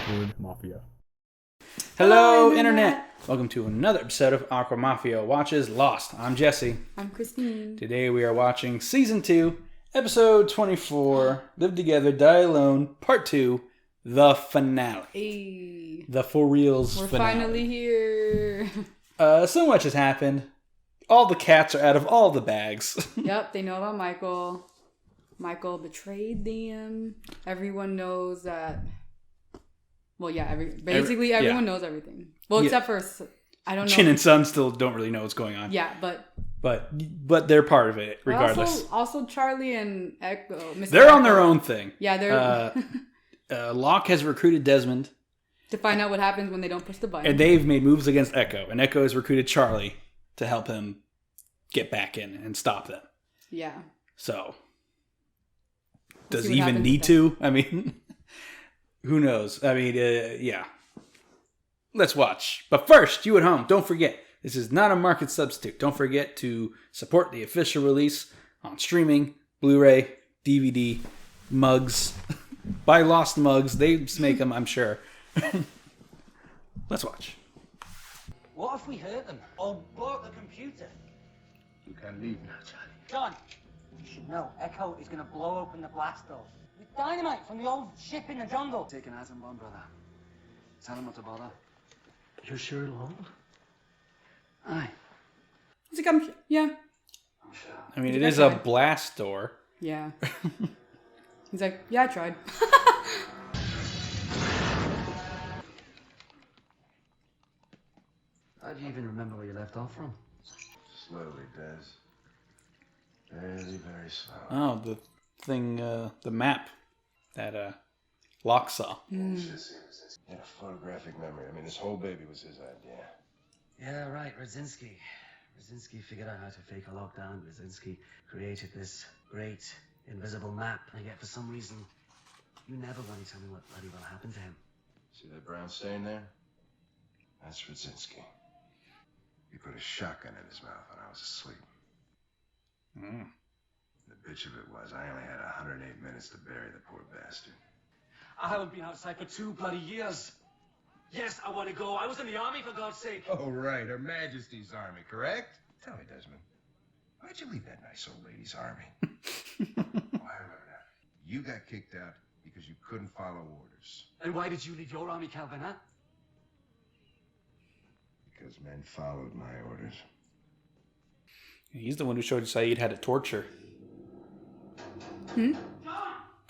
word Mafia. Hello, Internet! Welcome to another episode of Aqua Mafia Watches Lost. I'm Jesse. I'm Kristine. Today we are watching Season 2, Episode 24, Live Together, Die Alone, Part 2, the finale. Hey. The for reals We're finale. finally here. So much has happened. All the cats are out of all the bags. Yep, they know about Michael. Michael betrayed them. Everyone knows that. Well, yeah, everyone knows everything. Well, except for, I don't know. Chin and Sun still don't really know what's going on. Yeah, But they're part of it, regardless. Also, Charlie and Echo. They're on their own thing. Yeah, they're... Locke has recruited Desmond. To find out what happens when they don't push the button. And they've made moves against Echo. And Echo has recruited Charlie to help him get back in and stop them. Yeah. So, does he even need to? I mean, who knows? I mean, yeah. Let's watch. But first, you at home, don't forget, this is not a market substitute. Don't forget to support the official release on streaming, Blu-ray, DVD, mugs. Buy Lost mugs. They make them, I'm sure. Let's watch. What if we hurt them? Or blow up the computer? You can leave now, Charlie. John, you should know, Echo is going to blow open the blast doors. With dynamite from the old ship in the jungle. Take an atom bomb, brother. Tell him not to bother. You're sure it'll hold? Aye. He's like, yeah. I'm sure. I mean, it is a blast door. Yeah. He's like, yeah, I tried. How do you even remember where you left off from? Slowly, Des. Very, very slow. Oh, the thing, the map that Locke saw. He had a photographic memory. I mean, this whole baby was his idea. Yeah, right, Radzinski. Radzinski figured out how to fake a lockdown. Radzinski created this great invisible map. And yet, for some reason, you never want to tell me what bloody well happened to him. See that brown stain there? That's Radzinski. He put a shotgun in his mouth when I was asleep. The bitch of it was, I only had 108 minutes to bury the poor bastard. I haven't been outside for 2 bloody years. Yes, I want to go. I was in the army, for God's sake. Oh, right, Her Majesty's Army, correct? Tell me, Desmond, why'd you leave that nice old lady's army? Oh, I remember now. You got kicked out because you couldn't follow orders. And why did you leave your army, Calvin, huh? Because men followed my orders. He's the one who showed Saeed how to torture. Hmm?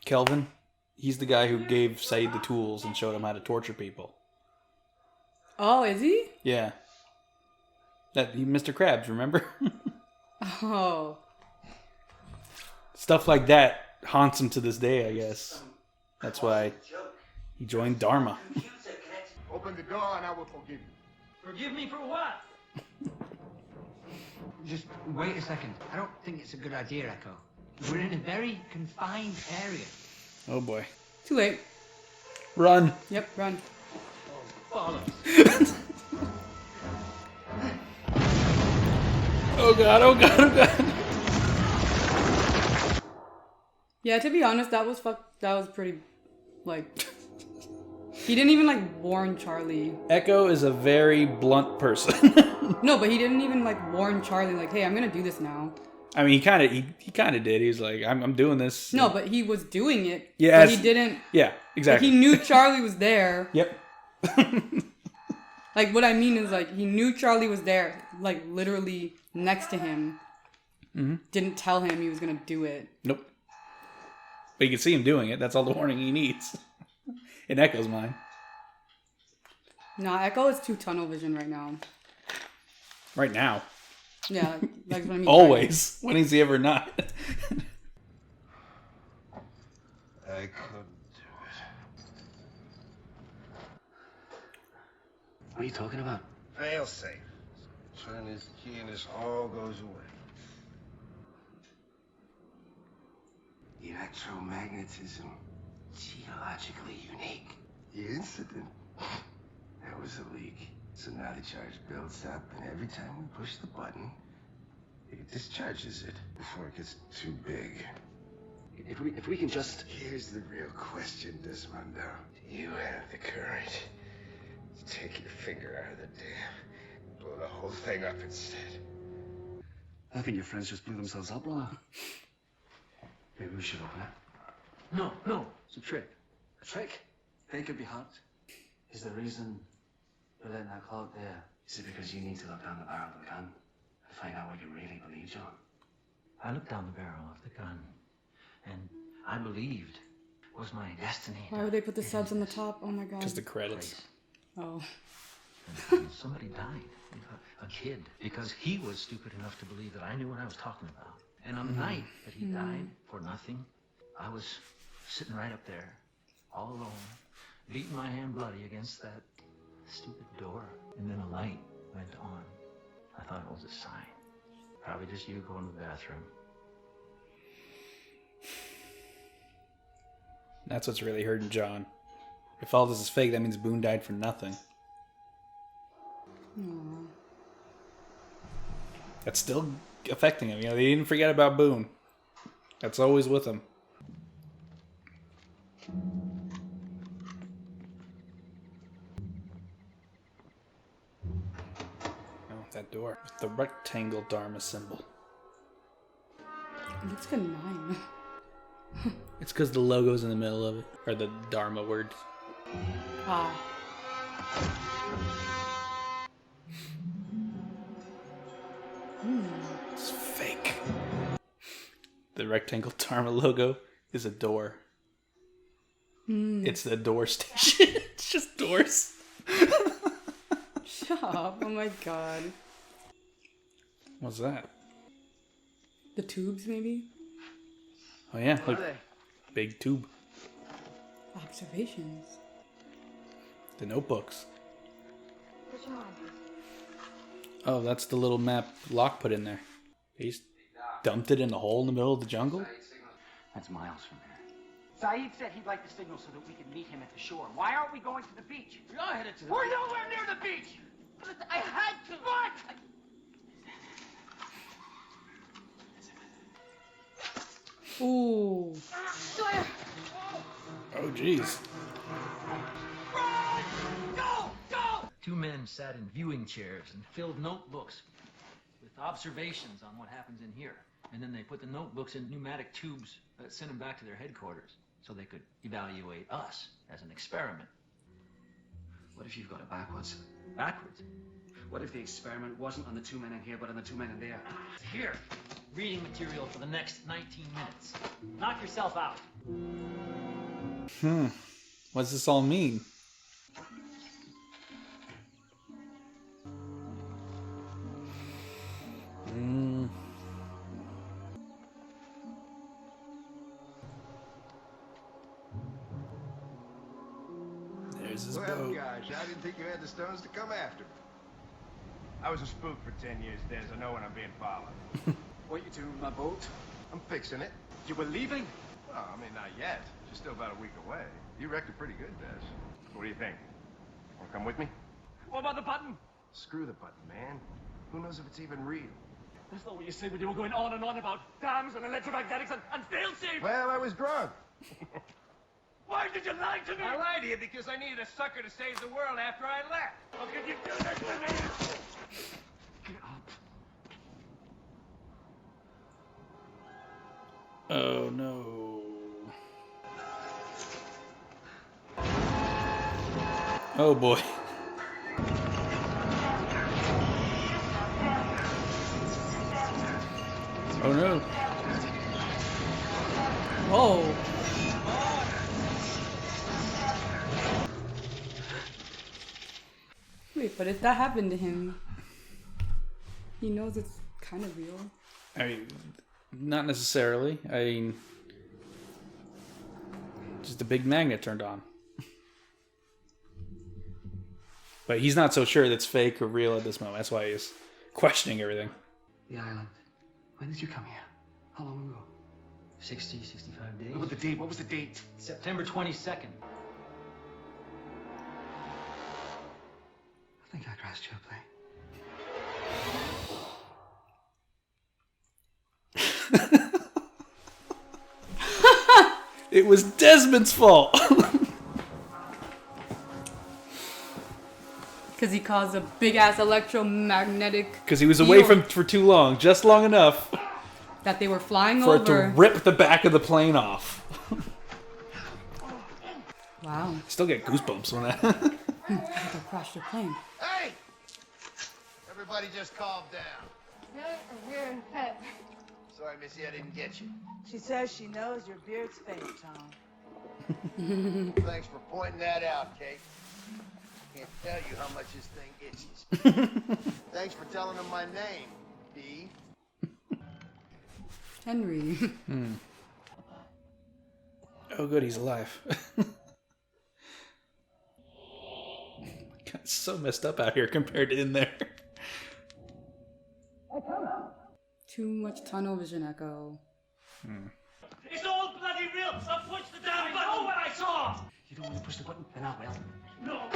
Kelvin. He's the guy who gave Saeed the tools and showed him how to torture people. Oh, is he? Yeah. Mr. Krabs, remember? Oh. Stuff like that haunts him to this day, I guess. That's why he joined Dharma. Open the door and I will forgive you. Forgive me for what? Just wait a second. I don't think it's a good idea, Echo. We're in a very confined area. Oh boy. Too late. Run. Yep, run. Bollocks. Oh god, oh god, oh god. Yeah, to be honest, that was pretty, like... He didn't even, like, warn Charlie. Echo is a very blunt person. No, but he didn't even, like, warn Charlie, like, hey, I'm gonna do this now. I mean, he kind of did. He was like, I'm doing this. No, but he was doing it. Yeah, but he didn't... Yeah, exactly. Like, he knew Charlie was there. Yep. Like, what I mean is, like, he knew Charlie was there, like, literally next to him. Mm-hmm. Didn't tell him he was gonna do it. Nope. But you can see him doing it. That's all the warning he needs. In Echo's mind. Nah, Echo is too tunnel vision right now. Right now. Yeah, that's what I mean. Always. When is he ever not? I couldn't do it. What are you talking about? Fail safe. Turn this key and this all goes away. Electromagnetism. Geologically unique. The incident. There was a leak. So now the charge builds up, and every time we push the button, it discharges it before it gets too big. If we can just... Here's the real question, Desmondo. Do you have the courage to take your finger out of the dam and blow the whole thing up instead? I think your friends just blew themselves up, brother. Maybe we should open it. No, it's a trick. A trick? They could be hurt. Is the reason you're letting that cloud there? Is it because you need to look down the barrel of the gun and find out what you really believe, John? I looked down the barrel of the gun, and I believed it was my destiny. Why would they put the subs on the top? Oh my god. Just the credits. Oh. And somebody died, a kid, because he was stupid enough to believe that I knew what I was talking about. And on the night that he died for nothing, I was sitting right up there, all alone, beating my hand bloody against that stupid door. And then a light went on. I thought it was a sign. Probably just you going to the bathroom. That's what's really hurting John. If all this is fake, that means Boone died for nothing. Aww. That's still affecting him. You know, they didn't forget about Boone. That's always with him. Oh, that door. With the rectangle Dharma symbol. It looks benign. It's because the logo's in the middle of it. Or the Dharma words. Ah. It's fake. The rectangle Dharma logo is a door. It's the door station. It's just doors. Shut up. Oh my god. What's that? The tubes, maybe? Oh yeah, look. Big tube. Observations. The notebooks. Oh, that's the little map Locke put in there. He just dumped it in the hole in the middle of the jungle? That's miles from here. Saeed said he'd like the signal so that we could meet him at the shore. Why aren't we going to the beach? We are headed to the... We're nowhere near the beach! I had to! What? Ooh. Oh, jeez. Go! Go! Two men sat in viewing chairs and filled notebooks with observations on what happens in here. And then they put the notebooks in pneumatic tubes that sent them back to their headquarters so they could evaluate us as an experiment. What if you've got it backwards? Backwards. What if the experiment wasn't on the two men in here, but on the two men in there? Here, reading material for the next 19 minutes. Knock yourself out. What does this all mean? There's his Well, boat. gosh, I didn't think you had the stones to come after me. I was a spook for 10 years, Des. I know when I'm being followed. What you doing with my boat? I'm fixing it. You were leaving? Well, I mean, not yet. She's still about a week away. You wrecked it pretty good, Des. What do you think? Want to come with me? What about the button? Screw the button, man. Who knows if it's even real? That's not what you said when you were going on and on about dams and electromagnetics and failsafe. Well, I was drunk. Why did you lie to me? I lied to you because I needed a sucker to save the world after I left. How could you do this to me? Get up. Oh no. Oh boy. Oh no. Whoa. Wait, but if that happened to him, he knows it's kind of real. I mean, not necessarily. I mean, just a big magnet turned on. But he's not so sure that's fake or real at this moment. That's why he's questioning everything. The island. When did you come here? How long ago? 60, 65 days. What was the date? What was the date? September 22nd. I think I crashed your plane. was Desmond's fault. Because he caused a big-ass electromagnetic... Because he was away for too long. Just long enough that they were flying for over. it to rip the back of the plane off. Wow. Still get goosebumps when that... They crashed their plane. Hey! Everybody just calm down. We're in pet. Sorry, Missy, I didn't get you. She says she knows your beard's fake, Tom. Thanks for pointing that out, Kate. Can't tell you how much this thing itches. Thanks for telling him my name, B. Henry. Oh, good, he's alive. God, it's so messed up out here compared to in there. Too much tunnel vision echo. It's all bloody real! So push the damn button! I know what I saw! You don't want to push the button? Then I will. No!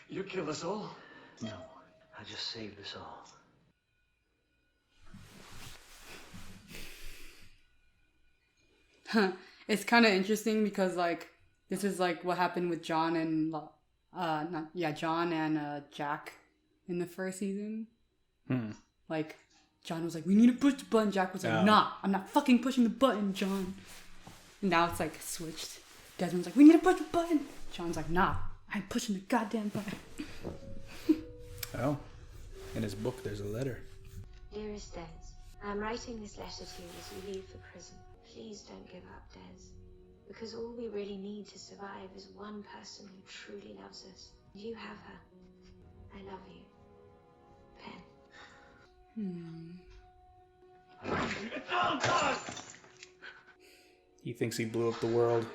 You killed us all? No. I just saved us all. It's kind of interesting because, like, this is, like, what happened with John and, John and Jack in the first season. Like, John was like, we need to push the button. Jack was like, nah, I'm not fucking pushing the button, John. And now it's, like, switched. Desmond's like, we need to push the button. John's like, nah, I'm pushing the goddamn button. Oh, in his book there's a letter. Dearest Des, I'm writing this letter to you as you leave for prison. Please don't give up, Des. Because all we really need to survive is one person who truly loves us. You have her. I love you. Pen. He thinks he blew up the world.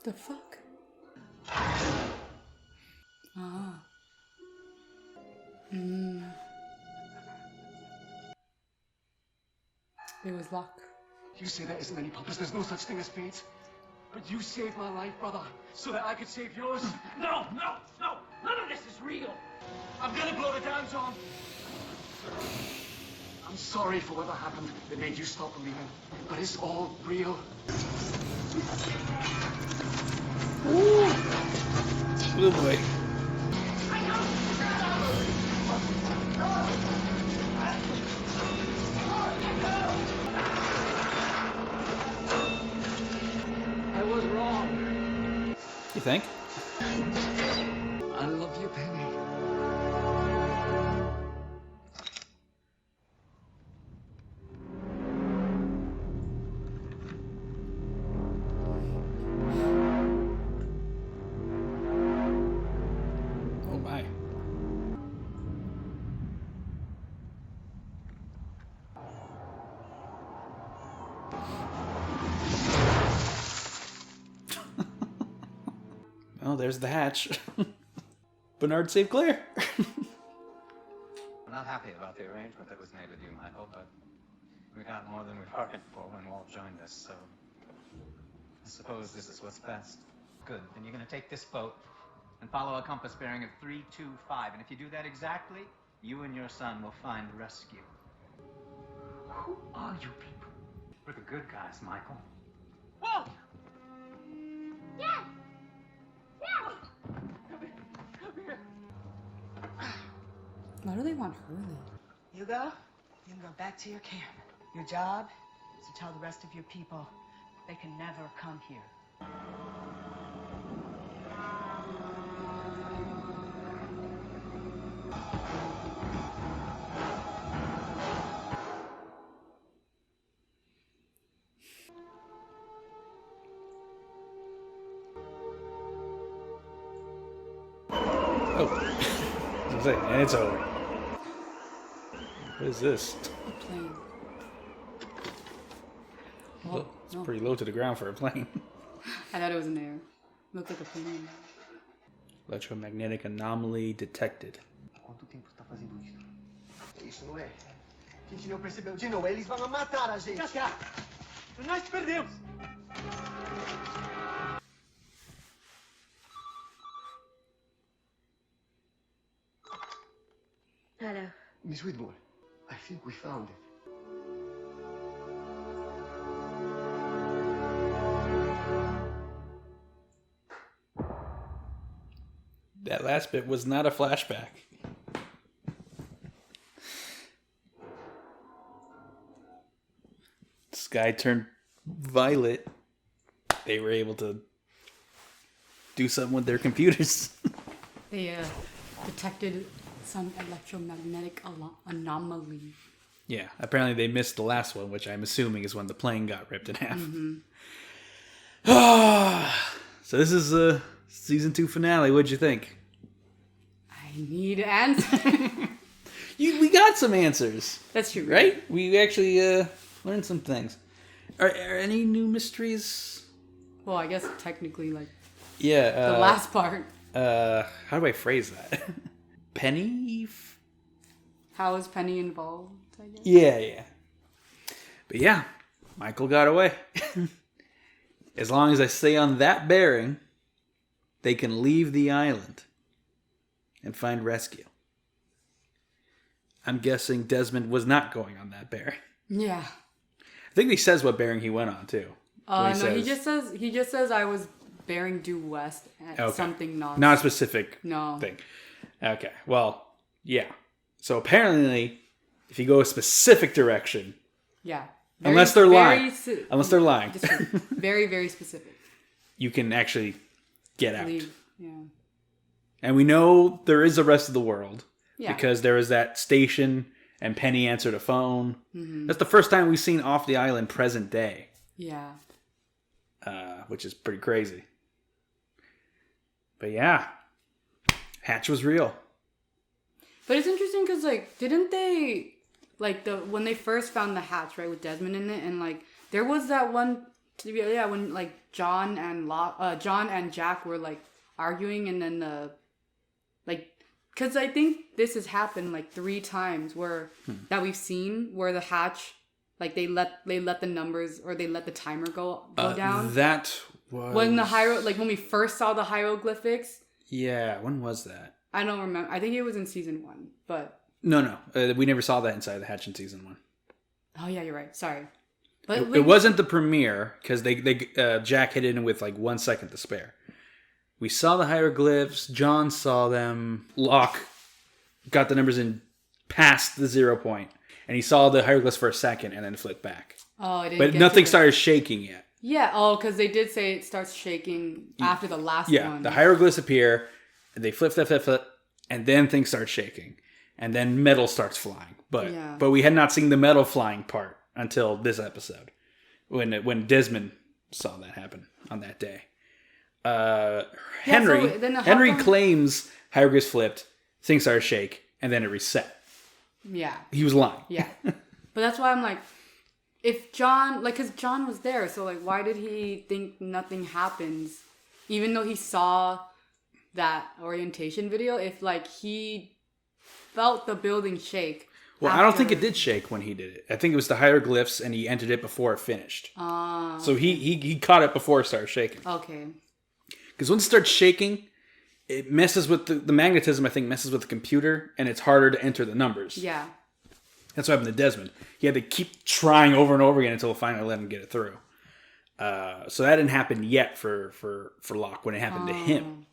The fuck? It was luck. You say there isn't any purpose, there's no such thing as fate. But you saved my life, brother, so that I could save yours. No! None of this is real! I'm gonna blow it down, Tom. I'm sorry for whatever happened that made you stop believing, but it's all real. Oh boy. I was wrong. You think? I love you, Penny. Oh my. Oh, there's the hatch. Bernard saved Claire. I'm not happy about the arrangement that was made with you, Michael, but we got more than we bargained for when Walt joined us, so I suppose this is what's best. Good. Then you're going to take this boat and follow a compass bearing of 325, and if you do that exactly, you and your son will find rescue. Who are you people? We're the good guys, Michael. Whoa! Yes! Yes! Why do they want Hurley? Hugo, you can go back to your camp. Your job is to tell the rest of your people they can never come here. And it's over. What is this? A plane. Well, it's pretty low to the ground for a plane. I thought it was in the air. Looked like a plane. Electromagnetic anomaly detected. Quanto tempo está fazendo isso? Isso não é. A gente não percebeu de novo. Eles vão matar a gente. Já. Nós perdemos. Hello. Miss Whitmore, I think we found it. That last bit was not a flashback. Sky turned violet. They were able to do something with their computers. They detected some electromagnetic anomaly. Yeah, apparently they missed the last one, which I'm assuming is when the plane got ripped in half. So this is the season 2 finale. What'd you think? I need answers. We got some answers. That's true. Right? We actually learned some things. Are any new mysteries? Well, I guess technically, like, yeah, the last part. How do I phrase that? Penny? How is Penny involved, I guess? Yeah. But yeah, Michael got away. As long as I stay on that bearing, they can leave the island and find rescue. I'm guessing Desmond was not going on that bearing. Yeah. I think he says what bearing he went on too. No, he just says I was bearing due west at something not a specific thing. Okay, well, yeah. So apparently, if you go a specific direction, yeah, unless they're lying, very, very specific, you can actually get out. Leave. Yeah, and we know there is the rest of the world because there is that station, and Penny answered a phone. Mm-hmm. That's the first time we've seen off the island present day. Yeah, which is pretty crazy. But yeah, Hatch was real. But it's interesting because, like, didn't they, like, when they first found the hatch, right, with Desmond in it, and, like, there was that one, when, like, John and Jack were, like, arguing, and then because I think this has happened, like, 3 times that we've seen, where the hatch, like, they let the numbers, or they let the timer go down. That was... when we first saw the hieroglyphics. Yeah, when was that? I don't remember. I think it was in season 1, but... No. We never saw that inside the hatch in season 1. Oh, yeah, you're right. Sorry. But it wasn't the premiere, because Jack hit it in with, like, 1 second to spare. We saw the hieroglyphs. John saw them. Locke got the numbers in past the 0 point. And he saw the hieroglyphs for a second and then flipped back. Oh, I didn't But nothing started shaking yet. Yeah, because they did say it starts shaking after the last one. Yeah, the hieroglyphs appear... They flip, and then things start shaking. And then metal starts flying. But we had not seen the metal flying part until this episode. When Desmond saw that happen on that day. Henry claims hieroglyphs flipped, things started to shake, and then it reset. Yeah. He was lying. Yeah. But that's why I'm like, if John... Like, because John was there, so, like, why did he think nothing happens? Even though he saw... that orientation video, if like he felt the building shake. Well, I don't think it did shake when he did it. I think it was the hieroglyphs and he entered it before it finished. So he caught it before it started shaking. Okay. Because once it starts shaking, it messes with the magnetism, I think, messes with the computer, and it's harder to enter the numbers. Yeah. That's what happened to Desmond. He had to keep trying over and over again until finally let him get it through. So that didn't happen yet for Locke when it happened to him.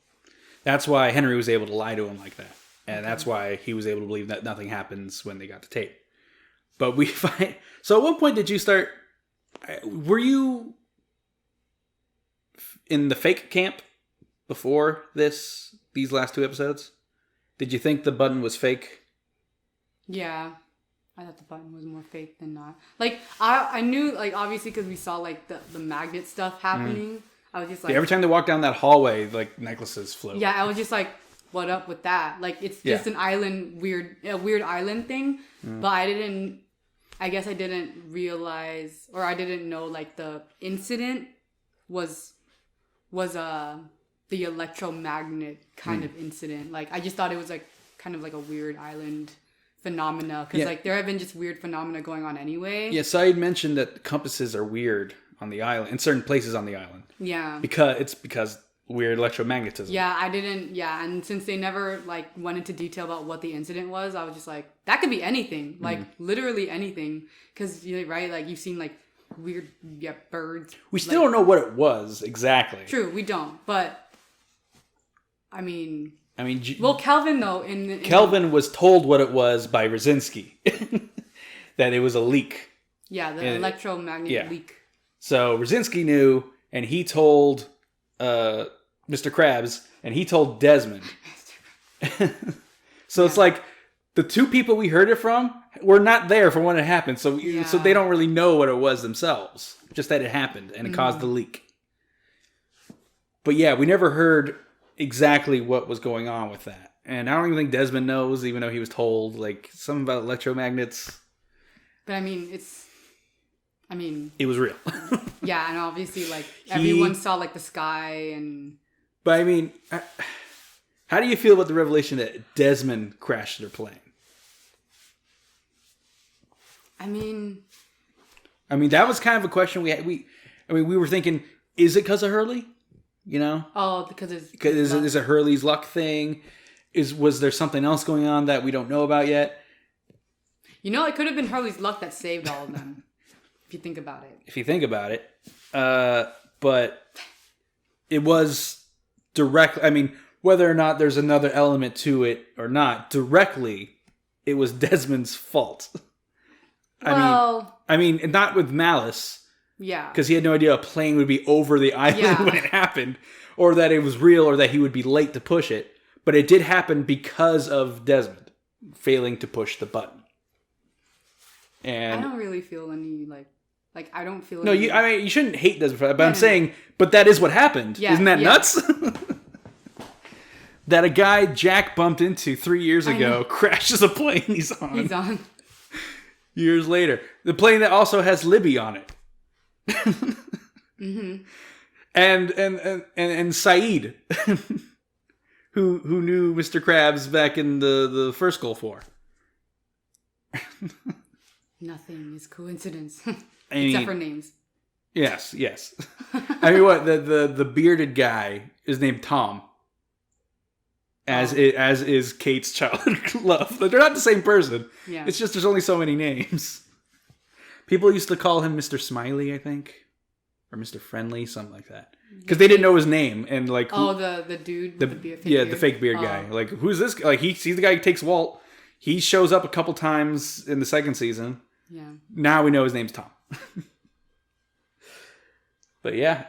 That's why Henry was able to lie to him like that. And that's why he was able to believe that nothing happens when they got the tape. But we find... So at what point did you start... Were you in the fake camp before these last 2 episodes? Did you think the button was fake? Yeah. I thought the button was more fake than not. Like, I knew, like, obviously because we saw, like, the magnet stuff happening... I was just like... Yeah, every time they walk down that hallway, like, necklaces float. Yeah, I was just like, what up with that? Like, it's just an island, weird island thing. But I guess I didn't realize, or I didn't know, like, the incident was the electromagnet kind of incident. Like, I just thought it was, like, kind of like a weird island phenomena. Because, like, there have been just weird phenomena going on anyway. Yeah, Saeed mentioned that compasses are weird on the island, in certain places on the island. Yeah. Because weird electromagnetism. Yeah, I didn't. Yeah, and since they never like went into detail about what the incident was, I was just like, that could be anything, like literally anything. Because right, like you've seen like weird birds. We still don't know what it was exactly. True, we don't. But I mean, well, Kelvin though Kelvin was told what it was by Rosinski, that it was a leak. Yeah, the electromagnet leak. So Rosinski knew, and he told Mr. Krabs, and he told Desmond. So it's like the two people we heard it from were not there for when it happened, so they don't really know what it was themselves. Just that it happened and it caused the leak. But yeah, we never heard exactly what was going on with that, and I don't even think Desmond knows, even though he was told like something about electromagnets. But I mean, it was real. Yeah, and obviously, like everyone saw like the sky and. But I mean, how do you feel about the revelation that Desmond crashed their plane? I mean, that was kind of a question we had. We were thinking, is it because of Hurley? You know? Oh, because it's is it Hurley's luck thing? Was there something else going on that we don't know about yet? You know, it could have been Hurley's luck that saved all of them. If you think about it. But it was directly. I mean, whether or not there's another element to it or not, directly, it was Desmond's fault. I mean, not with malice. Yeah. Because he had no idea a plane would be over the island when it happened, or that it was real, or that he would be late to push it. But it did happen because of Desmond failing to push the button. And I don't really feel any like I don't feel. No, you shouldn't hate Desmond for that. But I'm saying, but that is what happened. Yeah, isn't that nuts? That a guy Jack bumped into 3 years ago crashes a plane he's on. Years later, the plane that also has Libby on it. And Saeed, who knew Mr. Krabs back in the first Gulf War. Nothing is coincidence. I mean, except for names. Yes. I mean, what the bearded guy is named Tom, as is Kate's childhood love. They're not the same person. Yeah. It's just there's only so many names. People used to call him Mr. Smiley, I think, or Mr. Friendly, something like that, because they didn't know his name and like. The dude. The fake beard guy. Like, who's this? Like, he's the guy who takes Walt. He shows up a couple times in the second season. Yeah. Now we know his name's Tom. But yeah,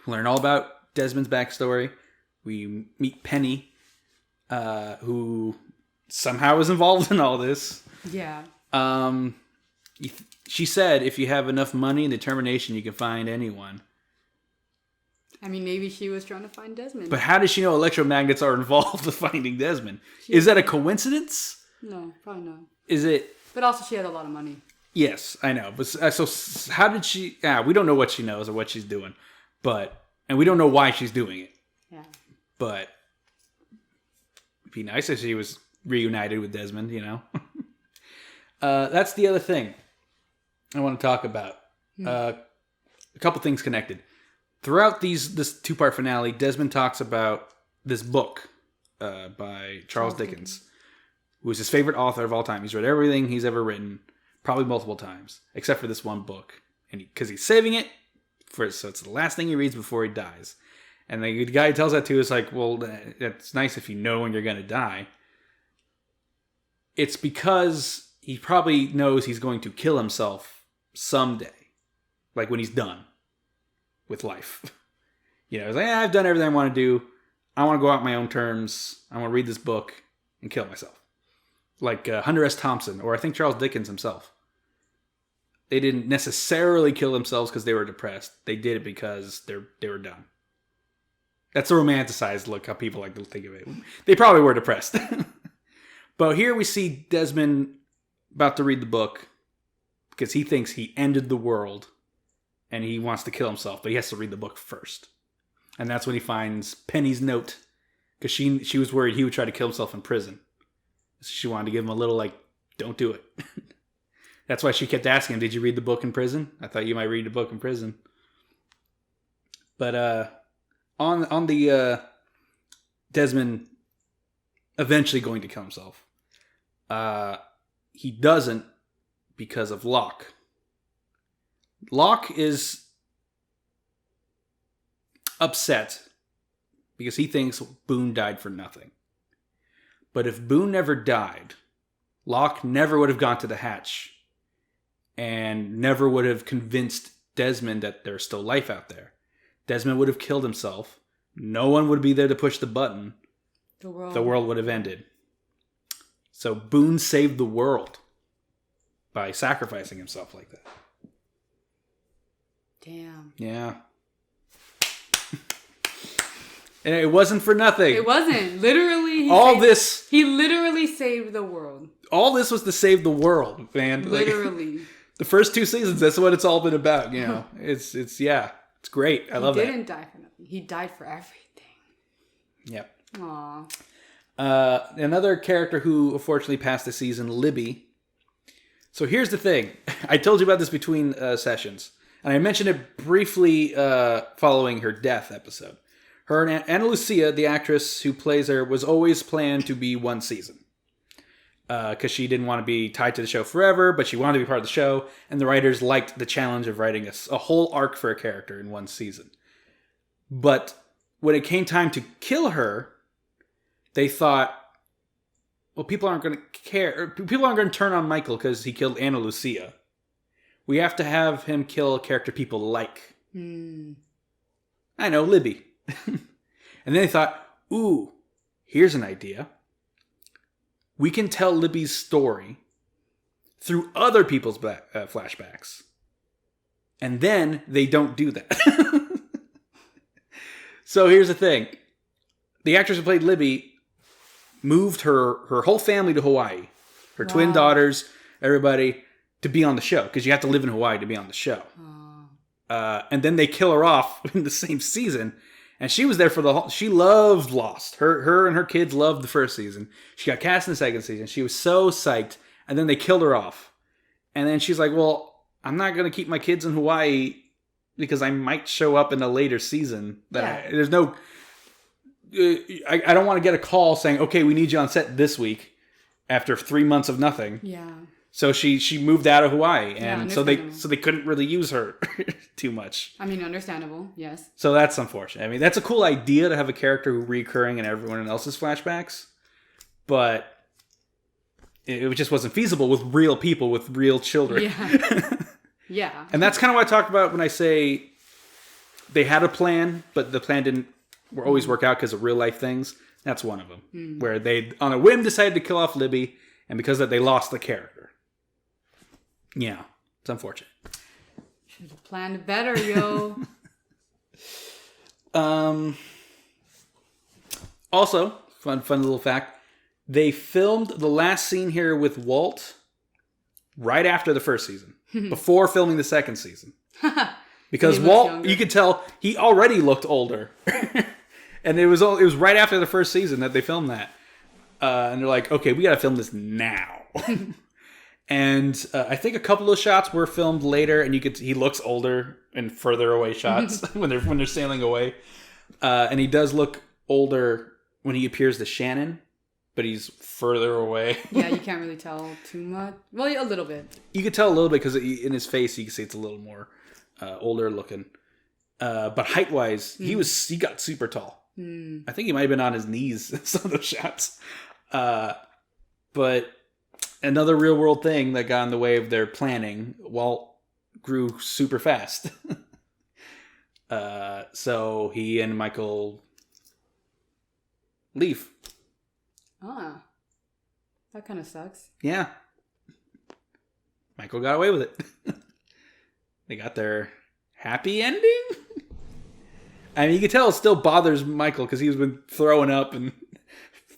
learn all about Desmond's backstory. We meet Penny, who somehow is involved in all this. Yeah. She said, if you have enough money and determination, you can find anyone. I mean, maybe she was trying to find Desmond. But how does she know electromagnets are involved with finding Desmond? Is that a coincidence? No, probably not. Is it? But also, she had a lot of money. Yes, I know. But so how did she? We don't know what she knows or what she's doing, and we don't know why she's doing it. Yeah. But it'd be nice if she was reunited with Desmond. You know. That's the other thing I want to talk about. A couple things connected. Throughout this 2-part finale, Desmond talks about this book by Charles Dickens, who is his favorite author of all time. He's read everything he's ever written, probably multiple times, except for this one book. And because he's saving it, so it's the last thing he reads before he dies. And the guy who tells that to is like, well, that's nice if you know when you're going to die. It's because he probably knows he's going to kill himself someday, like when he's done with life. You know, he's like, I've done everything I want to do. I want to go out on my own terms. I want to read this book and kill myself. Like Hunter S. Thompson, or I think Charles Dickens himself. They didn't necessarily kill themselves because they were depressed. They did it because they were done. That's a romanticized look, how people like to think of it. They probably were depressed. But here we see Desmond about to read the book because he thinks he ended the world and he wants to kill himself, but he has to read the book first. And that's when he finds Penny's note, because she was worried he would try to kill himself in prison. So she wanted to give him a little, like, don't do it. That's why she kept asking him, did you read the book in prison? I thought you might read the book in prison. But on the Desmond eventually going to kill himself, he doesn't because of Locke. Locke is upset because he thinks Boone died for nothing. But if Boone never died, Locke never would have gone to the hatch and never would have convinced Desmond that there's still life out there. Desmond would have killed himself. No one would be there to push the button. The world would have ended. So Boone saved the world by sacrificing himself like that. Damn. Yeah. And it wasn't for nothing. It wasn't. Literally. He literally saved the world. All this was to save the world, man. Literally. The first 2 seasons, that's what it's all been about, you know. It's great. I love that. He didn't die for nothing. He died for everything. Yep. Aw. Another character who unfortunately passed the season, Libby. So here's the thing. I told you about this between sessions. And I mentioned it briefly following her death episode. Her and Ana Lucia, the actress who plays her, was always planned to be 1 season. Because she didn't want to be tied to the show forever, but she wanted to be part of the show. And the writers liked the challenge of writing a whole arc for a character in 1 season. But when it came time to kill her, they thought, well, people aren't going to care. People aren't going to turn on Michael because he killed Ana Lucia. We have to have him kill a character people like. I know, Libby. And then they thought, ooh, here's an idea. We can tell Libby's story through other people's flashbacks. And then they don't do that. So here's the thing. The actress who played Libby moved her whole family to Hawaii. Her twin daughters, everybody, to be on the show. Because you have to live in Hawaii to be on the show. And then they kill her off in the same season. And she was there for the whole... She loved Lost. Her and her kids loved the first season. She got cast in the second season. She was so psyched. And then they killed her off. And then she's like, well, I'm not going to keep my kids in Hawaii because I might show up in a later season. There's no... I don't want to get a call saying, okay, we need you on set this week after 3 months of nothing. Yeah. So she moved out of Hawaii, and so they couldn't really use her too much. I mean, understandable, yes. So that's unfortunate. I mean, that's a cool idea to have a character who recurring in everyone else's flashbacks, but it just wasn't feasible with real people with real children. Yeah. Yeah. And that's kind of what I talk about when I say they had a plan, but the plan didn't always work out because of real life things. That's one of them, where they on a whim decided to kill off Libby, and because of that they lost the character. Yeah, it's unfortunate. Should have planned better, yo. Also, fun little fact. They filmed the last scene here with Walt right after the first season, before filming the second season. Because Walt, you could tell he already looked older. And it was right after the first season that they filmed that. And they're like, okay, we got to film this now. And I think a couple of shots were filmed later, and he looks older in further away shots when they're sailing away. And he does look older when he appears to Shannon, but he's further away. Yeah, you can't really tell too much. Well, a little bit. You could tell a little bit because in his face, you can see it's a little more older looking. But height-wise, he got super tall. I think he might have been on his knees in some of those shots. But another real-world thing that got in the way of their planning, Walt grew super fast. So he and Michael leave. Ah. That kind of sucks. Yeah. Michael got away with it. They got their happy ending? I mean, you can tell it still bothers Michael because he's been throwing up and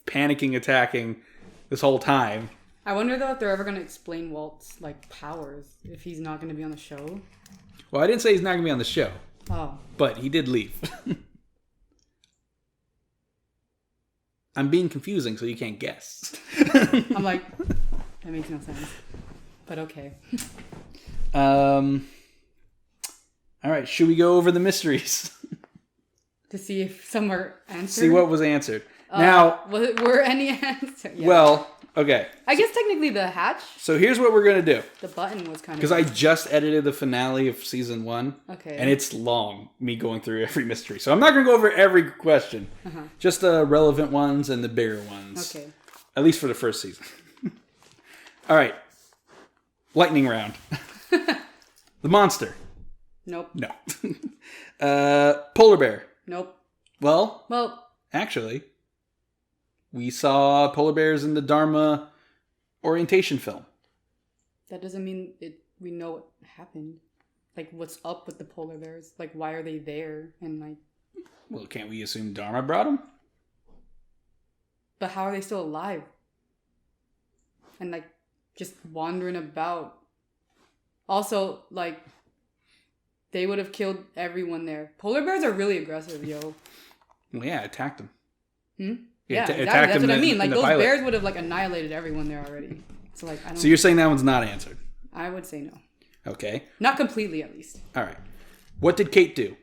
panicking, attacking this whole time. I wonder, though, if they're ever going to explain Walt's, powers, if he's not going to be on the show. Well, I didn't say he's not going to be on the show. Oh. But he did leave. I'm being confusing, so you can't guess. I'm like, that makes no sense. But okay. All right, should we go over the mysteries? to see if some were answered. See what was answered. Now, were any answered? Yeah. Well, okay. I guess technically the hatch. So here's what we're gonna do. The button was kind of because I just edited the finale of season 1. Okay. And it's long, me going through every mystery. So I'm not gonna go over every question. Just the relevant ones and the bigger ones. Okay. At least for the first season. All right. Lightning round. The monster. Nope. No. Polar bear. Nope. Well, actually, we saw polar bears in the Dharma orientation film. That doesn't mean we know what happened. Like, what's up with the polar bears? Like, why are they there? And like, well, can't we assume Dharma brought them? but how are they still alive? And like, just wandering about. Also, like, they would have killed everyone there. Polar bears are really aggressive, yo. Well, yeah, attacked them. Yeah, attacked exactly. That's them what I in- mean. in Like, the those pilot. bears would have like annihilated everyone there already. So like, I don't. So you're saying that one's not answered? I would say no. Okay. Not completely, at least. All right. What did Kate do?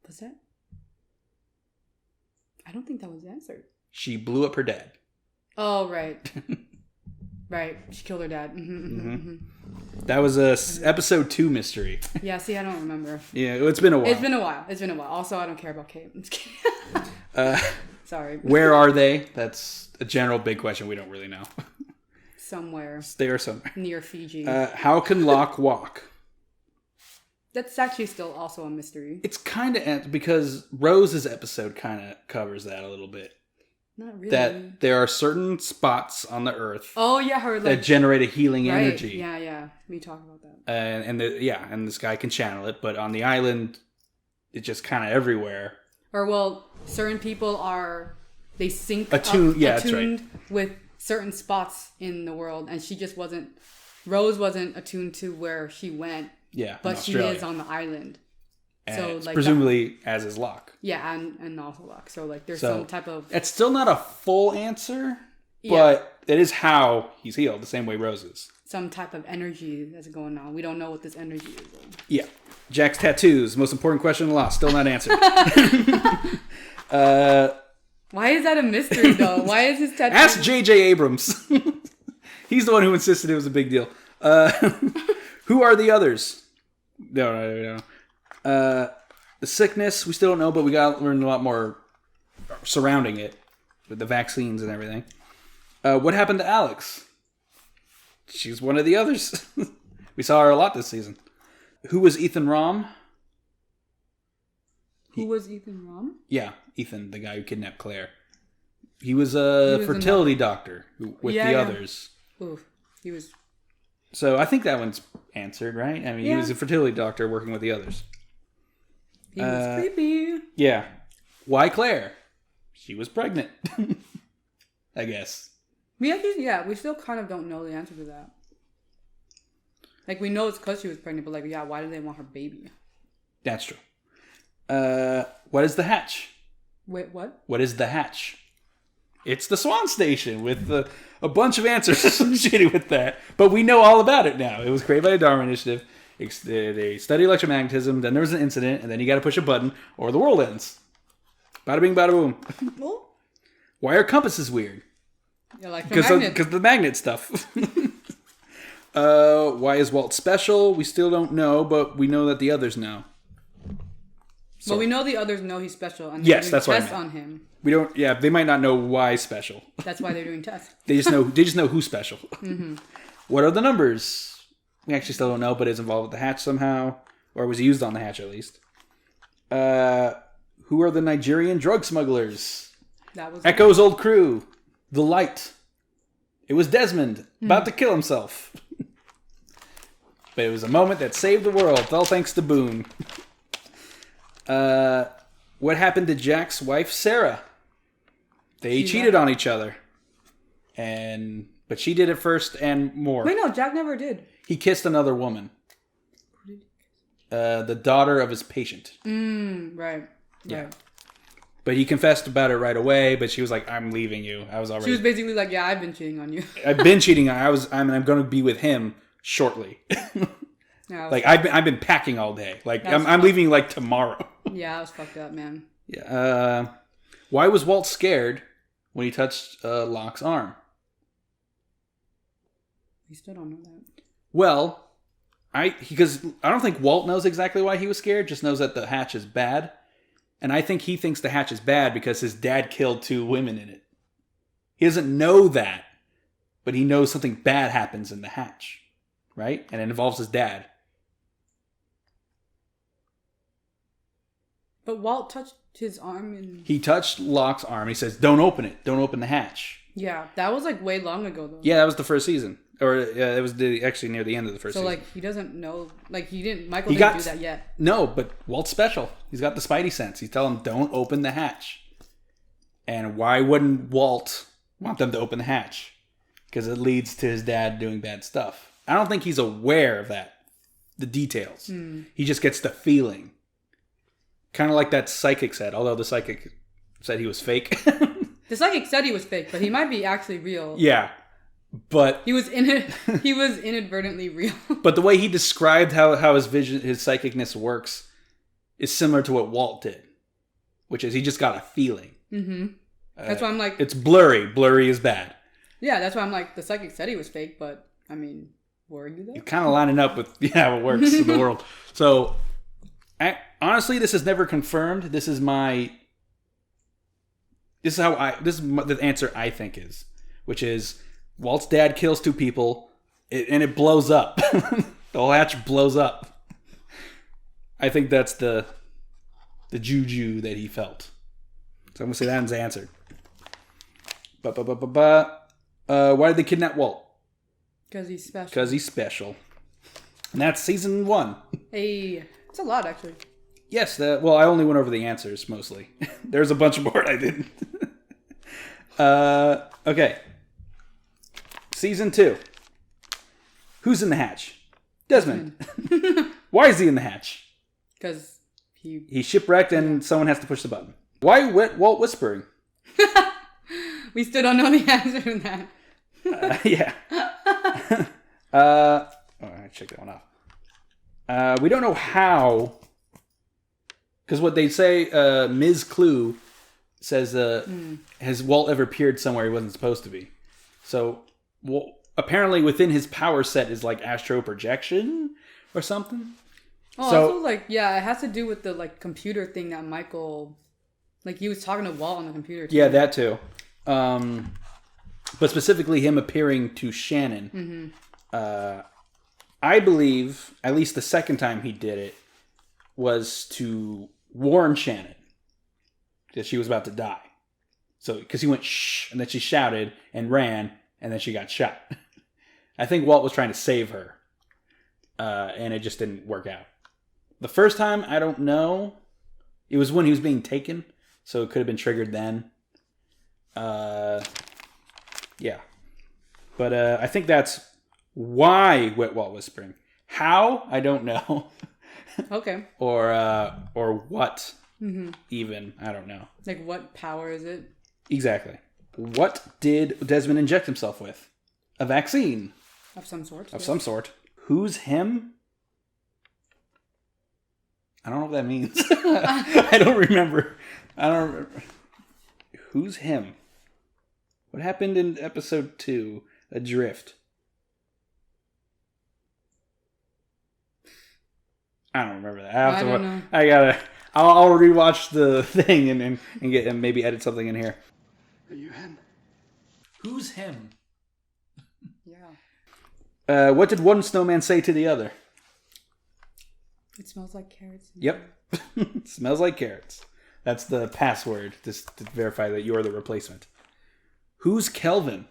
Was that? I don't think that was answered. She blew up her dad. Oh, right. Right. She killed her dad. That was a episode 2 mystery. Yeah, see, I don't remember. Yeah, it's been a while. It's been a while. Also, I don't care about Kate. I'm just kidding. Sorry. Where are they? That's a general big question we don't really know. Somewhere. They are somewhere. Near Fiji. How can Locke walk? That's actually still also a mystery. It's kind of because Rose's episode kind of covers that a little bit. Not really. That there are certain spots on the Earth. Oh yeah, her like, that generate a healing right. energy. Yeah. We talk about that. And this guy can channel it, but on the island, it's just kind of everywhere. Or well, certain people they sync attuned. Yeah, attuned that's right. with certain spots in the world, and she just wasn't. Rose wasn't attuned to where she went. Yeah, but she is on the island. And so like presumably as is Locke. Yeah, and also Locke. So like there's some type of. It's still not a full answer, but it is how he's healed, the same way Rose is. Some type of energy that's going on. We don't know what this energy is, though. Yeah. Jack's tattoos, most important question in the law, still not answered. Why is that a mystery, though? Why is his tattoo? Ask J.J. Abrams. He's the one who insisted it was a big deal. Who are the others? No. The sickness, we still don't know, but we got to learn a lot more surrounding it with the vaccines and everything. What happened to Alex? She's one of the others. We saw her a lot this season. Who was Ethan Rom? Who was Ethan Rom? Yeah, Ethan, the guy who kidnapped Claire. He was a fertility doctor with the others. Oof. He was. So I think that one's answered, right? I mean, he was a fertility doctor working with the others. He was creepy. Yeah. Why Claire? She was pregnant. I guess. We still kind of don't know the answer to that. Like, we know it's because she was pregnant, but like, yeah, why do they want her baby? That's true. What is the hatch? Wait, what? What is the hatch? It's the Swan Station with a bunch of answers associated with that. But we know all about it now. It was created by the Dharma Initiative. They study electromagnetism, then there was an incident, and then you got to push a button or the world ends. Bada bing, bada boom. Well, why are compasses weird? Because the magnet stuff. Why is Walt special? We still don't know, but we know that the others know. So, well, we know the others know he's special, and yes, that's tests what I meant. on him. We don't. Yeah, they might not know why special. That's why they're doing tests. They just know who's special. Mm-hmm. What are the numbers? We actually still don't know, but it's involved with the hatch somehow, or was used on the hatch at least. Who are the Nigerian drug smugglers? That was Echo's old crew. The Light. It was Desmond about to kill himself. But it was a moment that saved the world, all thanks to Boone. What happened to Jack's wife, Sarah? They cheated on each other. But she did it first and more. Wait, no, Jack never did. He kissed another woman. The daughter of his patient. Right. Yeah. But he confessed about it right away, but she was like, I'm leaving you. I was already... She was basically like, yeah, I've been cheating on you. I've been cheating on you. I'm going to be with him shortly. Yeah, like, I've been packing all day. Like, I'm leaving like tomorrow. Yeah, I was fucked up, man. Yeah. Why was Walt scared when he touched Locke's arm? We still don't know that. Well, because I don't think Walt knows exactly why he was scared, just knows that the hatch is bad. And I think he thinks the hatch is bad because his dad killed 2 women in it. He doesn't know that, but he knows something bad happens in the hatch, right? And it involves his dad. But Walt touched his arm and... He touched Locke's arm. He says, don't open it. Don't open the hatch. Yeah, that was like way long ago, though. Yeah, that was the first season. Or it was actually near the end of the first season. So, like, he doesn't know... Like, Michael didn't do that yet. No, but Walt's special. He's got the Spidey sense. He's telling him, don't open the hatch. And why wouldn't Walt want them to open the hatch? Because it leads to his dad doing bad stuff. I don't think he's aware of that. The details. He just gets the feeling. Kind of like that psychic said. Although the psychic said he was fake. The psychic said he was fake, but he might be actually real. Yeah. But he was inadvertently real. But the way he described how his vision, his psychicness works is similar to what Walt did. Which is he just got a feeling. Mm-hmm. That's why I'm like... It's blurry. Blurry is bad. Yeah, that's why I'm like, the psychic said he was fake, but, I mean, were you though? You're kind of lining up with, how it works in the world. So, honestly, this is never confirmed. This is the answer I think is. Which is, Walt's dad kills 2 people, and it blows up. The whole hatch blows up. I think that's the juju that he felt. So I'm going to say that's answered. Why did they kidnap Walt? Because he's special. Because he's special. And that's season 1. Hey, it's a lot, actually. Yes, I only went over the answers, mostly. There's a bunch more I didn't. Okay. Season 2. Who's in the hatch? Desmond. Why is he in the hatch? Because he's shipwrecked and someone has to push the button. Why Walt whispering? We still don't know the answer to that. Yeah. I checked that one off. We don't know how. Because what they say, Ms. Clue says, has Walt ever appeared somewhere he wasn't supposed to be? So, apparently within his power set is like astro projection or something. Oh, so, also it has to do with the computer thing that Michael, he was talking to Walt on the computer too. Yeah, that too. But specifically him appearing to Shannon. Mm-hmm. I believe, at least the second time he did it, was to warn Shannon that she was about to die. So, because he went shh, and then she shouted and ran, and then she got shot. I think Walt was trying to save her, and it just didn't work out. The first time, I don't know. It was when he was being taken, so it could have been triggered then. Yeah. But I think that's why Walt whispering. How? I don't know. Okay. Or what? Mm-hmm. Even I don't know. What power is it? Exactly. What did Desmond inject himself with? A vaccine. Of some sort. Of some sort. Who's him? I don't know what that means. I don't remember. Who's him? What happened in episode 2? Adrift. I don't remember that. I don't know. I'll rewatch the thing and maybe edit something in here. Are you him? Who's him? Yeah. What did one snowman say to the other? It smells like carrots. Yep. Smells like carrots. That's the password just to verify that you're the replacement. Who's Kelvin?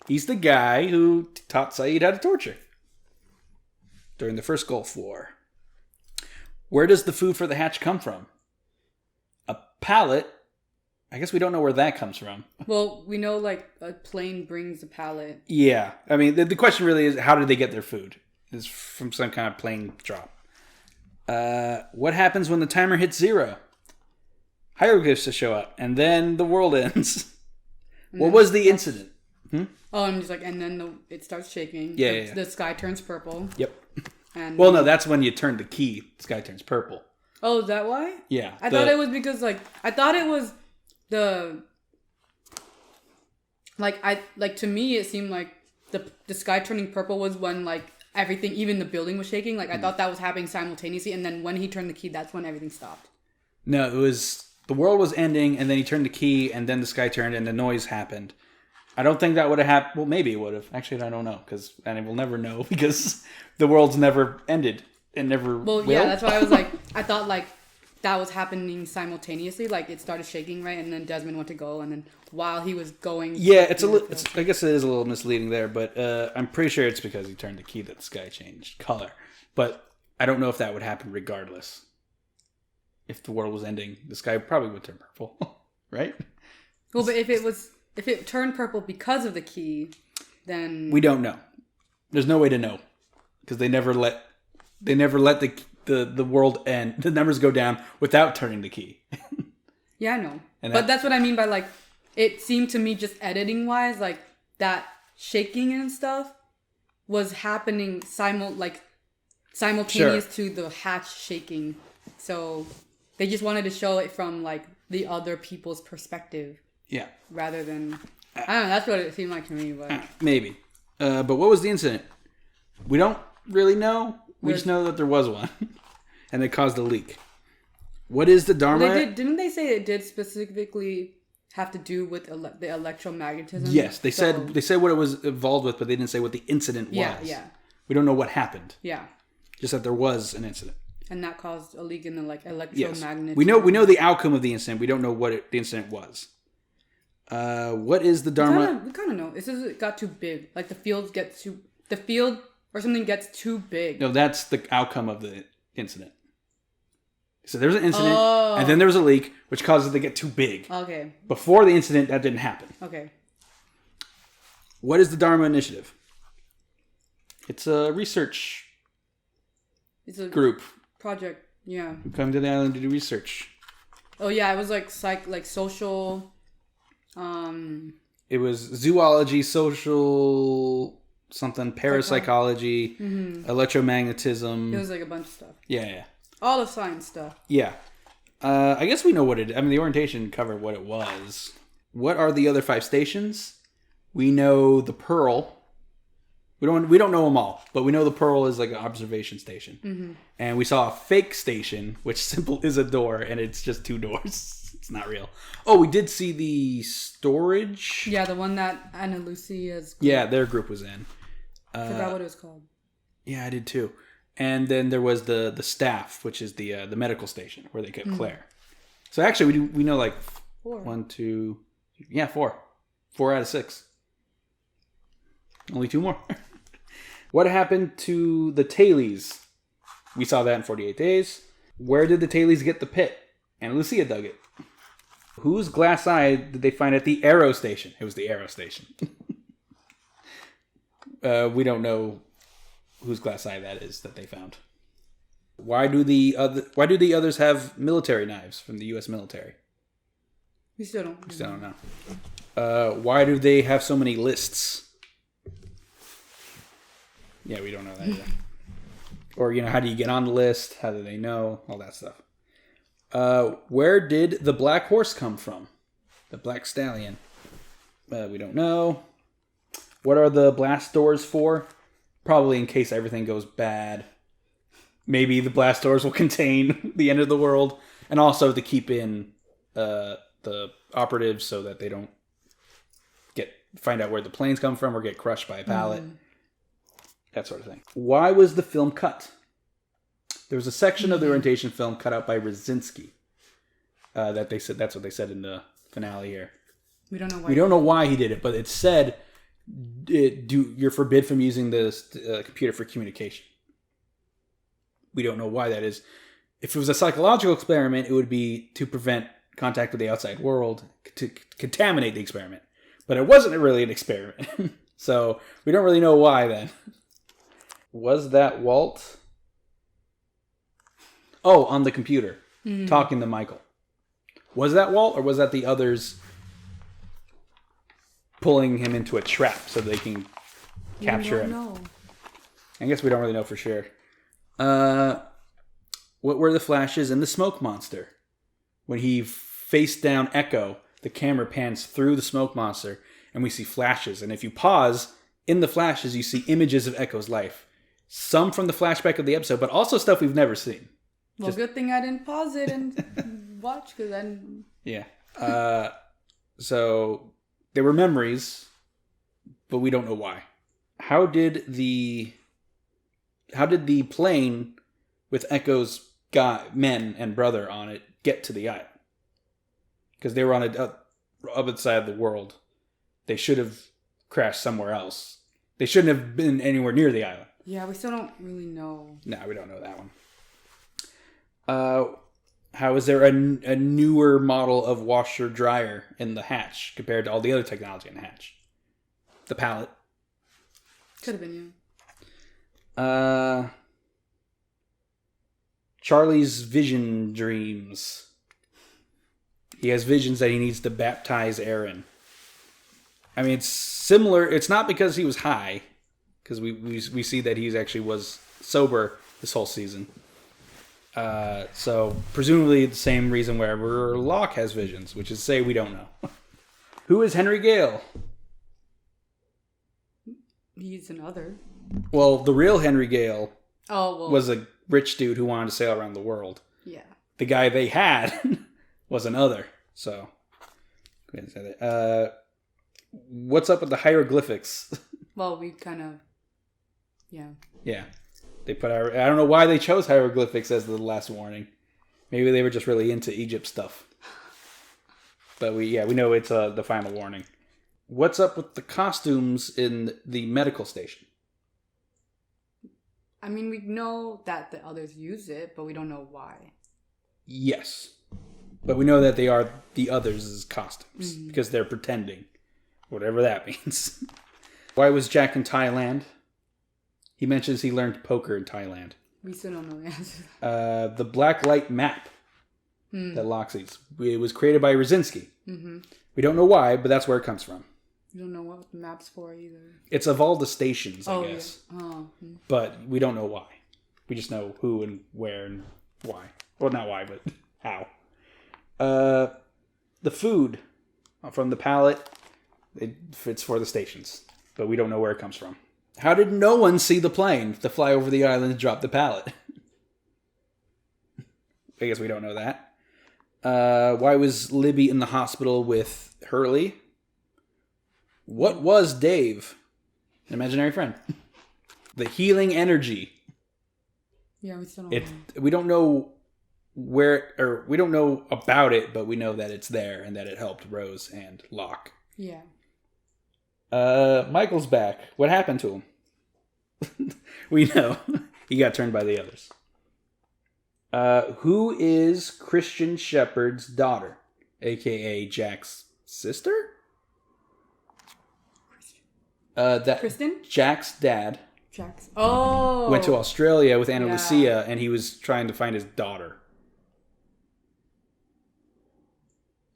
He's the guy who taught Saeed how to torture during the first Gulf War. Where does the food for the hatch come from? A pallet. I guess we don't know where that comes from. Well, we know a plane brings a pallet. Yeah. I mean, the question really is, how did they get their food? It's from some kind of plane drop. What happens when the timer hits 0? Hieroglyphs to show up, and then the world ends. What was the incident? Oh, and just and then it starts shaking. Yeah. The sky turns purple. Yep. And well, no, that's when you turn the key. The sky turns purple. Oh, is that why? Yeah. I thought it was because I thought it was the to me it seemed like the sky turning purple was when everything, even the building was shaking. I thought that was happening simultaneously, and then when he turned the key, that's when everything stopped. No, it was the world was ending, and then he turned the key, and then the sky turned, and the noise happened. I don't think that would have happened. Well, maybe it would have. Actually, I don't know, and we'll never know because the world's never ended and never. Well, will. yeah, that's why I was I thought that was happening simultaneously. It started shaking, right, and then Desmond went to go, and then while he was going, yeah, I guess it is a little misleading there, but I'm pretty sure it's because he turned the key that the sky changed color. But I don't know if that would happen regardless. If the world was ending, the sky probably would turn purple, right? Well, but if it turned purple because of the key, then we don't know. There's no way to know because they never let the world end. The numbers go down without turning the key. Yeah, I know, but that's what I mean by it seemed to me just editing wise, that shaking and stuff was happening simultaneous to the hatch shaking. So they just wanted to show it from the other people's perspective. Yeah. Rather than I don't know, that's what it seemed like to me, but maybe. But what was the incident? We don't really know. We just know that there was one. And it caused a leak. What is the Dharma? Didn't they say it did specifically have to do with the electromagnetism? Yes, they said what it was involved with, but they didn't say what the incident was. Yeah. We don't know what happened. Yeah. Just that there was an incident. And that caused a leak in the electromagnetism. Yes. We know the outcome of the incident. We don't know what the incident was. What is the Dharma? We kind of know. It says it got too big. The field or something gets too big. No, that's the outcome of the incident. So there was an incident, and then there was a leak, which caused it to get too big. Okay. Before the incident, that didn't happen. Okay. What is the Dharma Initiative? It's a research group. Project, yeah. Who come to the island to do research. Oh yeah, it was social. It was zoology, social something, parapsychology, electromagnetism. It was a bunch of stuff. Yeah. All the science stuff. Yeah. I guess we know what it... I mean, the orientation covered what it was. What are the other 5 stations? We know the Pearl. We don't know them all, but we know the Pearl is an observation station. Mm-hmm. And we saw a fake station, which simple is a door, and it's just 2 doors. It's not real. Oh, we did see the storage. Yeah, the one that Anna Lucia's group. Yeah, their group was in. I forgot what it was called. Yeah, I did too. And then there was the staff, which is the medical station where they kept Claire. So actually, we know 4. 1, 2, 4. 4 out of 6. Only 2 more. What happened to the Tailies? We saw that in 48 Days. Where did the Tailies get the pit? And Lucia dug it. Whose glass eye did they find at the Arrow Station? It was the Arrow Station. We don't know whose glass eye that is that they found. Why do the others have military knives from the U.S. military? We still don't know. Why do they have so many lists? Yeah, we don't know that either. Or, how do you get on the list? How do they know? All that stuff. Where did the black horse come from? The black stallion. We don't know. What are the blast doors for? Probably in case everything goes bad. Maybe the blast doors will contain the end of the world. And also to keep in the operatives so that they don't find out where the planes come from or get crushed by a pallet. That sort of thing. Why was the film cut? There was a section of the orientation film cut out by Rosinski. That they said, that's what they said in the finale here. We don't know why. We don't know why he did it, but it said you're forbid from using this computer for communication. We don't know why that is. If it was a psychological experiment, it would be to prevent contact with the outside world, to contaminate the experiment. But it wasn't really an experiment. So we don't really know why then. Was that Walt? Oh, on the computer, talking to Michael. Was that Walt, or was that the others pulling him into a trap so they can capture him? No. I guess we don't really know for sure. what were the flashes in the smoke monster? When he faced down Echo, the camera pans through the smoke monster, and we see flashes. And if you pause, in the flashes, you see images of Echo's life. Some from the flashback of the episode, but also stuff we've never seen. Well, good thing I didn't pause it and watch, because then... Yeah. So, they were memories, but we don't know why. How did the plane with Echo's men and brother on it get to the island? Because they were on the other side of the world. They should have crashed somewhere else. They shouldn't have been anywhere near the island. Yeah, we still don't really know. No, we don't know that one. How is there a newer model of washer dryer in the hatch compared to all the other technology in the hatch? The pallet. Could have been, yeah. Charlie's vision dreams. He has visions that he needs to baptize Aaron. I mean, it's similar. It's not because he was high, because we see that he actually was sober this whole season. So presumably the same reason wherever Locke has visions, which is to say we don't know. Who is Henry Gale? He's another. Well, the real Henry Gale was a rich dude who wanted to sail around the world. Yeah. The guy they had was another. So, what's up with the hieroglyphics? Well, we kind of, yeah. Yeah. They put I don't know why they chose hieroglyphics as the last warning. Maybe they were just really into Egypt stuff. But we know it's the final warning. What's up with the costumes in the medical station? I mean, we know that the others use it, but we don't know why. Yes. But we know that they are the others' costumes because they're pretending. Whatever that means. Why was Jack in Thailand? He mentions he learned poker in Thailand. We still don't know the answer. The black light map that Locke sees. It was created by Rosinski. Mm-hmm. We don't know why, but that's where it comes from. We don't know what the map's for either. It's of all the stations, I guess. Yeah. Oh. But we don't know why. We just know who and where and why. Well, not why, but how. The food from the pallet, it's for the stations. But we don't know where it comes from. How did no one see the plane to fly over the island and drop the pallet? I guess we don't know that. Why was Libby in the hospital with Hurley? What was Dave? An imaginary friend. The healing energy. Yeah, we still don't know. We don't know where, or we don't know about it, but we know that it's there and that it helped Rose and Locke. Yeah. Michael's back. What happened to him? We know. He got turned by the others. Who is Christian Shepherd's daughter? AKA Jack's sister? Kristen? Jack's dad. Jack's. Oh! Went to Australia with Ana Lucia, and he was trying to find his daughter.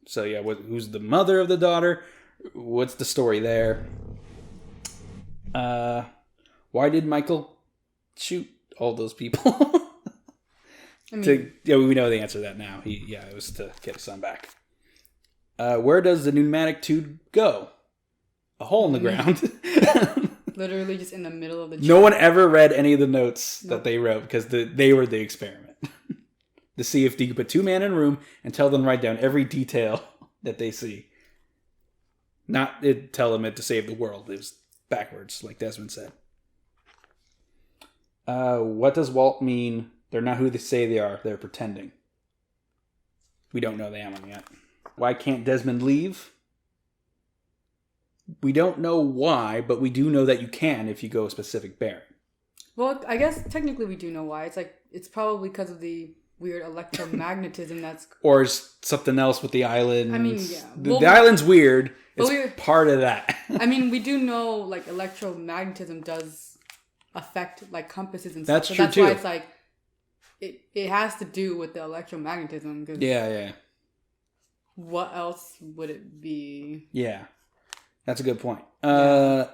So yeah, who's the mother of the daughter? What's the story there? Why did Michael shoot all those people? I mean, we know the answer to that now. It was to get his son back. Where does the pneumatic tube go? A hole in the ground. Literally just in the middle of the No one ever read any of the notes that they wrote because they were the experiment. To see if you could put two men in a room and tell them to write down every detail that they see. Not tell them it to save the world. It was backwards, like Desmond said. What does Walt mean? They're not who they say they are. They're pretending. We don't know the Ammon yet. Why can't Desmond leave? We don't know why, but we do know that you can if you go a specific bearing. Well, I guess technically we do know why. It's probably because of the weird electromagnetism that's... Or something else with the island. I mean, yeah. The island's weird. It's part of that. I mean, we do know, like, electromagnetism does affect, like, compasses and stuff. That's so true, that's too. Why it's like, it has to do with the electromagnetism. Cause yeah. What else would it be? Yeah. That's a good point. The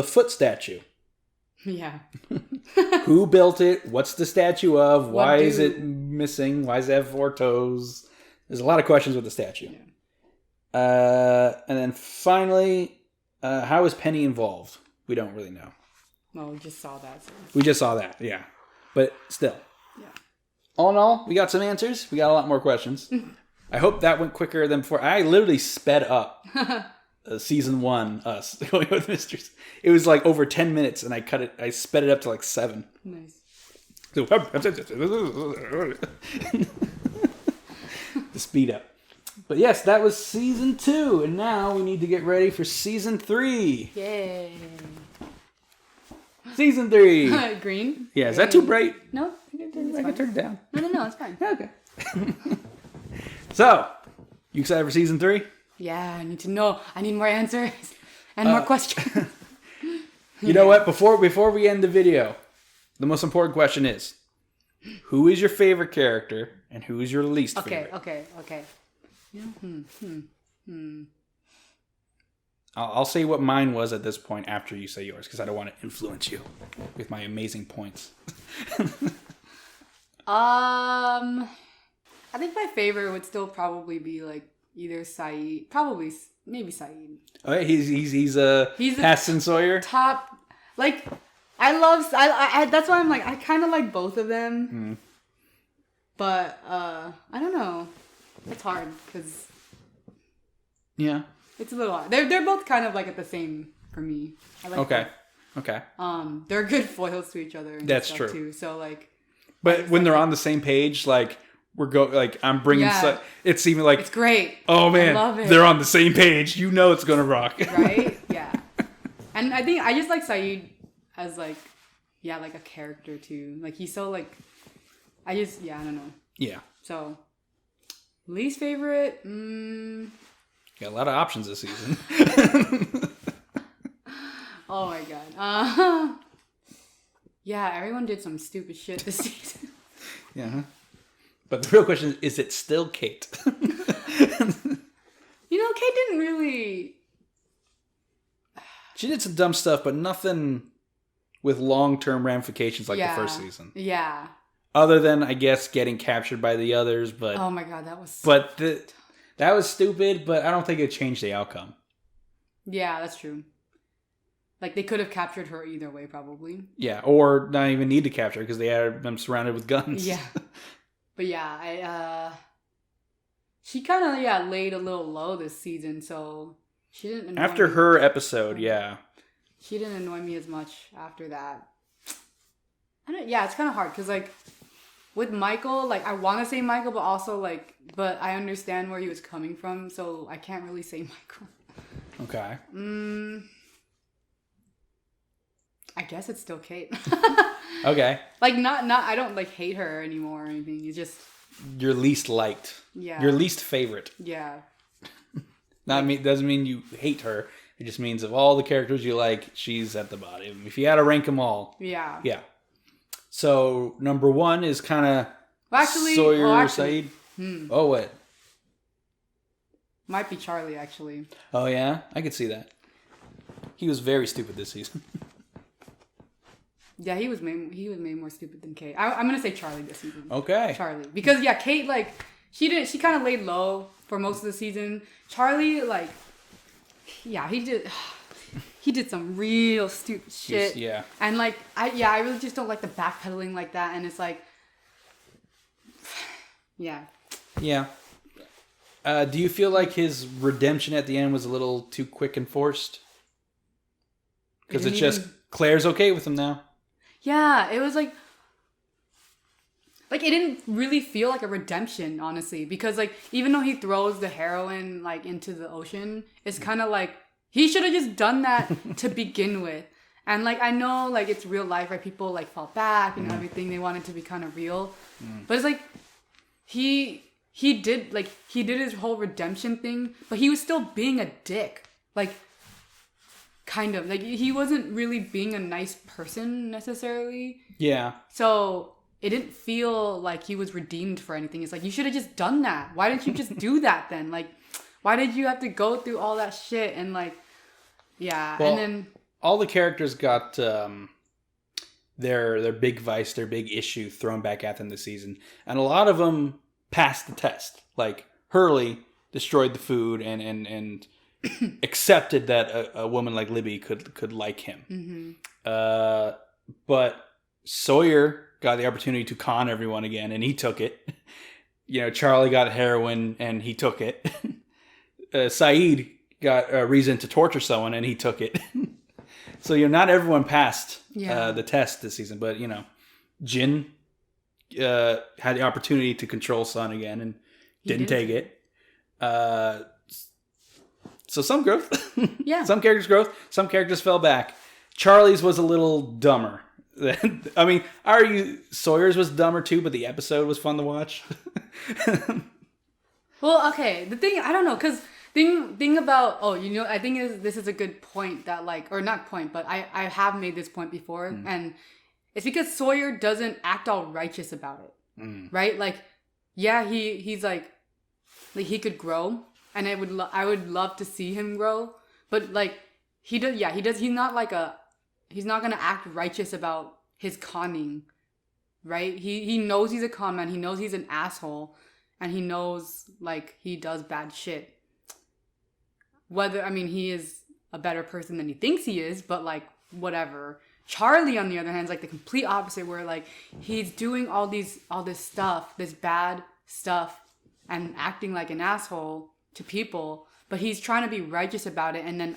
foot statue. Yeah. Who built it? What's the statue of? Why is it missing? Why does it have 4 toes? There's a lot of questions with the statue. And then finally, how is Penny involved? We don't really know. No, we just saw that. So. We just saw that, yeah. But still. Yeah. All in all, we got some answers. We got a lot more questions. I hope that went quicker than before. I literally sped up season 1, us, going with mysteries. It was like over 10 minutes, and I sped it up to like 7. Nice. So, the speed up. But yes, that was season 2, and now we need to get ready for season 3. Yay. Season 3. Green? Yeah, is that too bright? No. I can turn it down. No, it's fine. Okay. So, you excited for season 3? Yeah, I need to know. I need more answers and more questions. You know what? Before we end the video, the most important question is, who is your favorite character and who is your least favorite? Okay. I'll say what mine was at this point after you say yours, because I don't want to influence you with my amazing points. I think my favorite would still probably be like either Saeed, maybe Saeed. Oh, yeah, he's Hassan Sawyer. Top, like I that's why I'm like I kind of like both of them, but I don't know. It's hard because it's a little hard. They're both kind of like at the same for me. I like Okay. They're good foils to each other. And That's stuff true. Too. So like, but when they're on the same page, like I'm bringing. Yeah. It's even like it's great. Oh man, I love it. They're on the same page. You know it's gonna rock, right? Yeah. And I think I just like Saeed as like a character too. Like he's so like, I don't know. Yeah. So least favorite. Got a lot of options this season. Oh my god. Yeah, everyone did some stupid shit this season. Yeah. But the real question is it still Kate? Kate didn't really. She did some dumb stuff, but nothing with long-term ramifications like the first season. Yeah. Other than, I guess, getting captured by the others, but... Oh my god, that was... that was stupid, but I don't think it changed the outcome. Yeah, that's true. Like, they could have captured her either way, probably. Yeah, or not even need to capture her, because they had them surrounded with guns. Yeah. But yeah, she kind of, laid a little low this season, so she didn't annoy After me. her episode, yeah. She didn't annoy me as much after that. It's kind of hard, because, like, with Michael, like, I want to say Michael, but also, like, but I understand where he was coming from, so I can't really say Michael. Okay. I guess it's still Kate. Okay. Like, not, I don't, like, hate her anymore or anything. It's just... Your least liked. Yeah. Your least favorite. Yeah. Doesn't mean you hate her. It just means of all the characters you like, she's at the bottom. If you had to rank them all. Yeah. Yeah. So, number 1 is kind of Sawyer, Saeed. Oh, what? Might be Charlie, actually. Oh, yeah? I could see that. He was very stupid this season. Yeah, he was made more stupid than Kate. I'm gonna say Charlie this season. Okay. Charlie, because Kate, like, she kind of laid low for most of the season. Charlie, like, he did some real stupid shit. Yeah. And like, I really just don't like the backpedaling like that. And it's like, yeah. Yeah. Do you feel like his redemption at the end was a little too quick and forced? Because it's just Claire's okay with him now. Yeah, it was like it didn't really feel like a redemption, honestly, because like even though he throws the heroin like into the ocean, it's kind of like he should have just done that to begin with. And like I know like it's real life, right? People like fall back and everything. They want it to be kind of real, but it's like he did his whole redemption thing, but he was still being a dick, like. Kind of. Like, he wasn't really being a nice person, necessarily. Yeah. So, it didn't feel like he was redeemed for anything. It's like, you should have just done that. Why didn't you just do that then? Like, why did you have to go through all that shit? And, like, yeah. Well, and then... all the characters got their big vice, their big issue thrown back at them this season. And a lot of them passed the test. Like Hurley destroyed the food and accepted that a woman like Libby could like him. But Sawyer got the opportunity to con everyone again, and he took it. Charlie got heroin, and he took it. Saeed got a reason to torture someone, and he took it. So, not everyone passed the test this season, but, Jin had the opportunity to control Sun again and didn't take it. So some growth. Yeah. Some characters growth. Some characters fell back. Charlie's was a little dumber. I mean, Sawyer's was dumber too, but the episode was fun to watch. Well, okay. The thing, I don't know, because thing about, I think this is a good point that or not point, but I have made this point before, and it's because Sawyer doesn't act all righteous about it, right? Like, yeah, he's like he could grow, and I would love to see him grow, but he's not gonna act righteous about his conning, right? He knows he's a con man, he knows he's an asshole, and he knows he does bad shit. He is a better person than he thinks he is, but whatever. Charlie, on the other hand, is the complete opposite, where he's doing all this stuff, this bad stuff, and acting like an asshole to people, but he's trying to be righteous about it, and then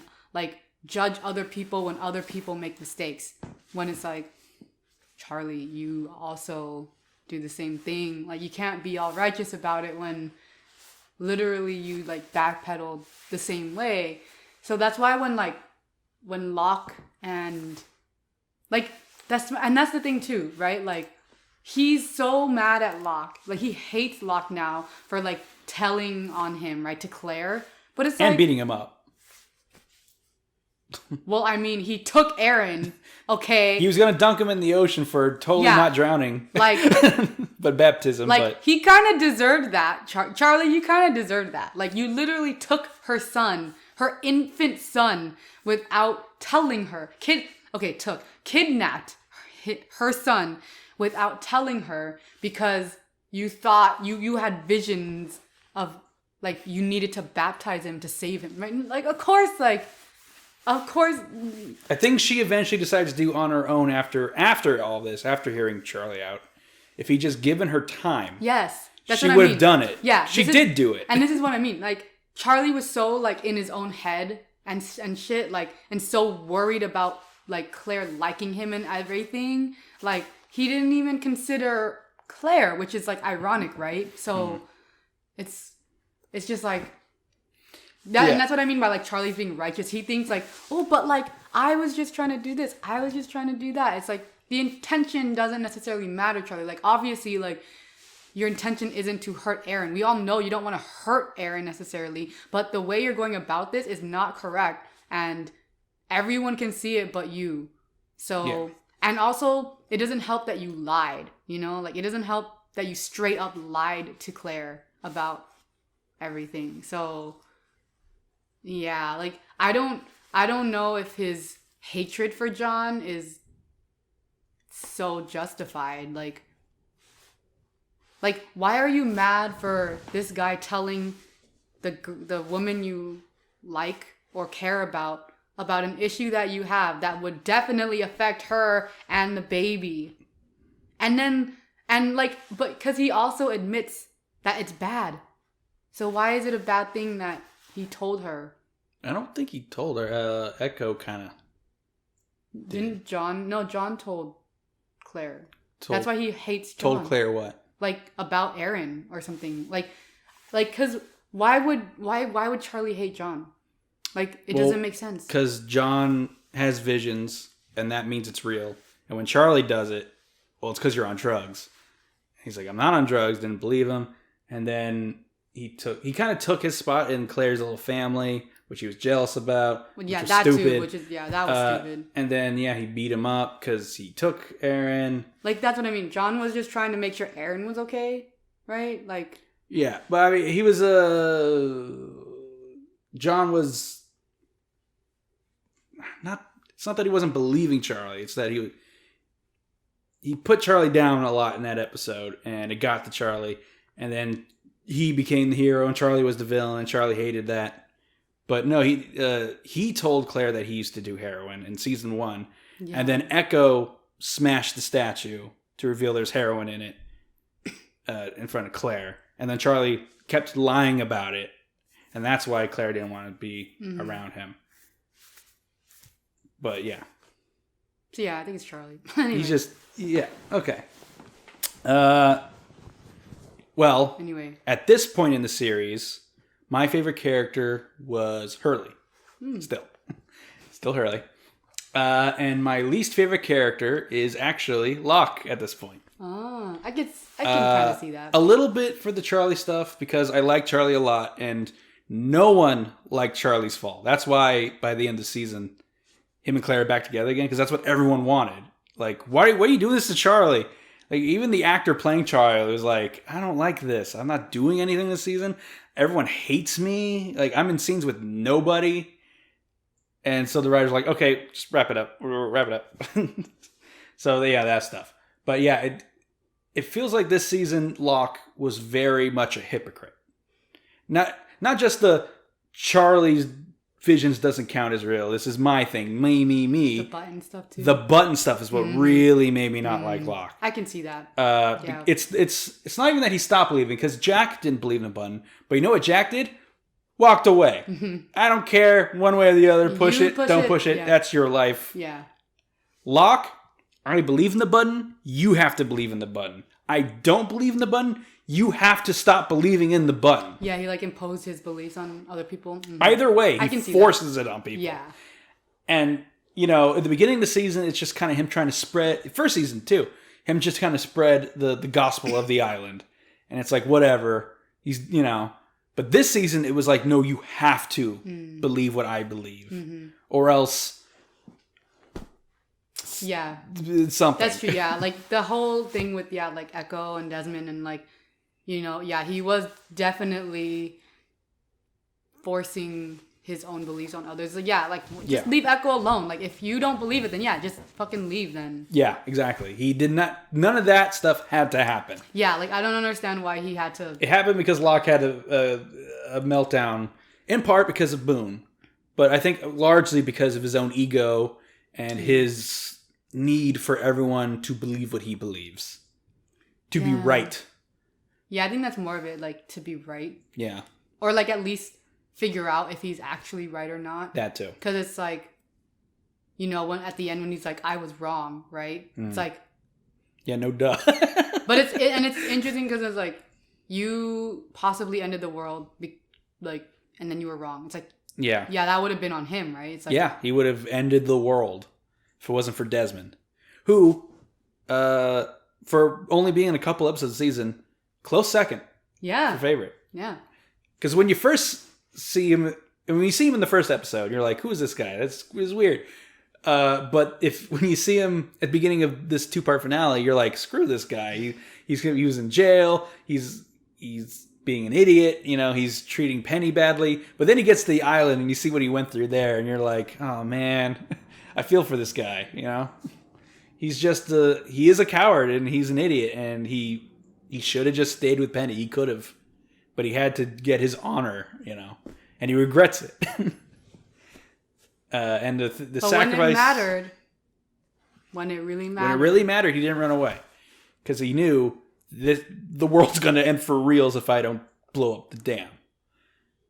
judge other people when other people make mistakes. When it's Charlie, you also do the same thing. You can't be all righteous about it when literally you backpedaled the same way. So that's why when Locke and that's the thing too, right? He's so mad at Locke. He hates Locke now for telling on him, right, to Claire. But it's and beating him up. Well, he took Aaron, okay? He was going to dunk him in the ocean for totally not drowning. But baptism. He kind of deserved that. Charlie, you kind of deserved that. You literally took her son, her infant son, without telling her. Kidnapped her son without telling her because you thought you had visions of, you needed to baptize him to save him, right? Of course. I think she eventually decided to do on her own after all this, after hearing Charlie out. If he just given her time, yes, she would have done it. Yeah, she did do it. And this is what I mean. Charlie was so in his own head and shit, and so worried about Claire liking him and everything. He didn't even consider Claire, which is ironic, right? So it's just that, and that's what I mean by Charlie's being righteous. He thinks but I was just trying to do this. I was just trying to do that. It's the intention doesn't necessarily matter, Charlie. Obviously, your intention isn't to hurt Aaron. We all know you don't want to hurt Aaron necessarily, but the way you're going about this is not correct, and everyone can see it but you. So, and also, it doesn't help that you lied, it doesn't help that you straight up lied to Claire about everything. So, yeah, I don't know if his hatred for John is so justified. Why are you mad for this guy telling the woman you like or care about an issue that you have that would definitely affect her and the baby? But because he also admits that it's bad. So why is it a bad thing that he told her? I don't think he told her. Echo kind of didn't. John? No, John told Claire. That's why he hates John. Told Claire what? About Aaron or something. Because why would Charlie hate John? It doesn't make sense. Because John has visions, and that means it's real. And when Charlie does it, it's because you're on drugs. He's I'm not on drugs. Didn't believe him. And then he kind of took his spot in Claire's little family, which he was jealous about. Well, yeah, that stupid. Too. That was stupid. And then he beat him up because he took Aaron. That's what I mean. John was just trying to make sure Aaron was okay, right? Yeah, but he was John was not. It's not that he wasn't believing Charlie. It's that he put Charlie down a lot in that episode, and it got to Charlie, and then he became the hero, and Charlie was the villain, and Charlie hated that. But no, he told Claire that he used to do heroin in season 1, and then Echo smashed the statue to reveal there's heroin in it in front of Claire, and then Charlie kept lying about it, and that's why Claire didn't want to be around him. But yeah. So yeah, I think it's Charlie. Anyway. He's just okay. Well, anyway, at this point in the series, my favorite character was Hurley. Still Hurley. And my least favorite character is actually Locke at this point. Oh, I can kind of see that. A little bit for the Charlie stuff because I like Charlie a lot, and no one liked Charlie's fall. That's why by the end of the season, him and Claire are back together again, because that's what everyone wanted. Like, why are you doing this to Charlie? Like, even the actor playing Charlie was like, I don't like this. I'm not doing anything this season. Everyone hates me. Like, I'm in scenes with nobody. And so the writer's like, okay, just wrap it up. Wrap it up. So, yeah, that stuff. But, yeah, it feels like this season, Locke was very much a hypocrite. Not just the Charlie's visions doesn't count as real. This is my thing. Me. The button stuff, too. The button stuff is what really made me not like Locke. I can see that. Yeah. It's not even that he stopped believing, because Jack didn't believe in the button. But you know what Jack did? Walked away. I don't care one way or the other. Push it. Don't push it. Yeah. That's your life. Yeah. Locke, I believe in the button. You have to believe in the button. I don't believe in the button. You have to stop believing in the button. Yeah, he like imposed his beliefs on other people. Either way, he forces it on people. Yeah. And, you know, at the beginning of the season, it's just kind of him trying to spread, first season too, him just kind of spread the gospel of the island. And it's like, whatever. He's, you know, but this season, it was like, no, you have to believe what I believe. Or else. Yeah. Something. That's true, yeah. Like the whole thing with, like Echo and Desmond and like, you know, he was definitely forcing his own beliefs on others. Like, just leave Echo alone. Like, if you don't believe it, then just fucking leave then. Yeah, exactly. He did not, none of that stuff had to happen. Yeah, like, I don't understand why he had to. It happened because Locke had a meltdown, in part because of Boone, but I think largely because of his own ego and his need for everyone to believe what he believes. To be right. Yeah, I think that's more of it, like, to be right. Yeah. Or, like, at least figure out if he's actually right or not. That too. Because it's like, you know, when at the end when he's like, I was wrong, right? It's like... Yeah, no duh. But it's interesting because it's like, you possibly ended the world, and then you were wrong. It's like... Yeah, that would have been on him, right? It's like, yeah, he would have ended the world if it wasn't for Desmond. Who, for only being in a couple episodes of the season... Close second. Yeah. Your favorite. Yeah. Because when you first see him, when you see him in the first episode, you're like, who is this guy? That's weird. But when you see him at the beginning of this 2-part finale, you're like, screw this guy. He was in jail. He's being an idiot. You know, he's treating Penny badly. But then he gets to the island and you see what he went through there. And you're like, oh man, I feel for this guy. You know, he's just he is a coward and he's an idiot. And he should have just stayed with Penny. He could have. But he had to get his honor, you know. And he regrets it. And the sacrifice... when it mattered. When it really mattered. When it really mattered, he didn't run away. Because he knew that the world's going to end for reals if I don't blow up the dam.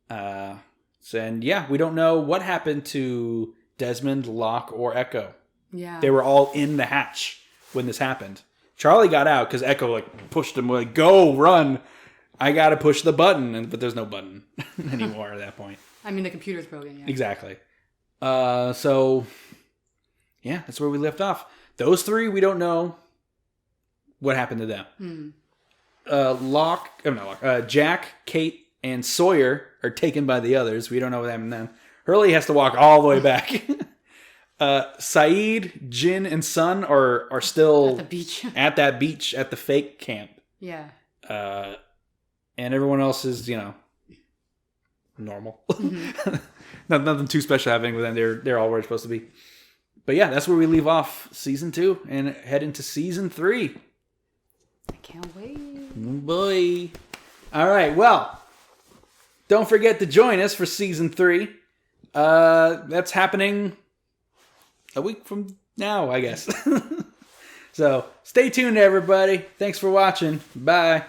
And yeah, we don't know what happened to Desmond, Locke, or Echo. Yeah. They were all in the hatch when this happened. Charlie got out because Echo pushed him, go, run. I got to push the button. But there's no button anymore at that point. I mean, the computer's broken, yeah. Exactly. So, yeah, that's where we left off. Those three, we don't know what happened to them. Jack, Kate, and Sawyer are taken by the others. We don't know what happened to them. Hurley has to walk all the way back. Saeed, Jin, and Sun are still at the beach. At that beach at the fake camp. Yeah. And everyone else is, normal. Nothing too special happening with them. They're all where it's supposed to be. But yeah, that's where we leave off season 2 and head into season 3. I can't wait. Boy. All right, well, don't forget to join us for season 3. That's happening a week from now, I guess. So stay tuned, everybody. Thanks for watching. Bye.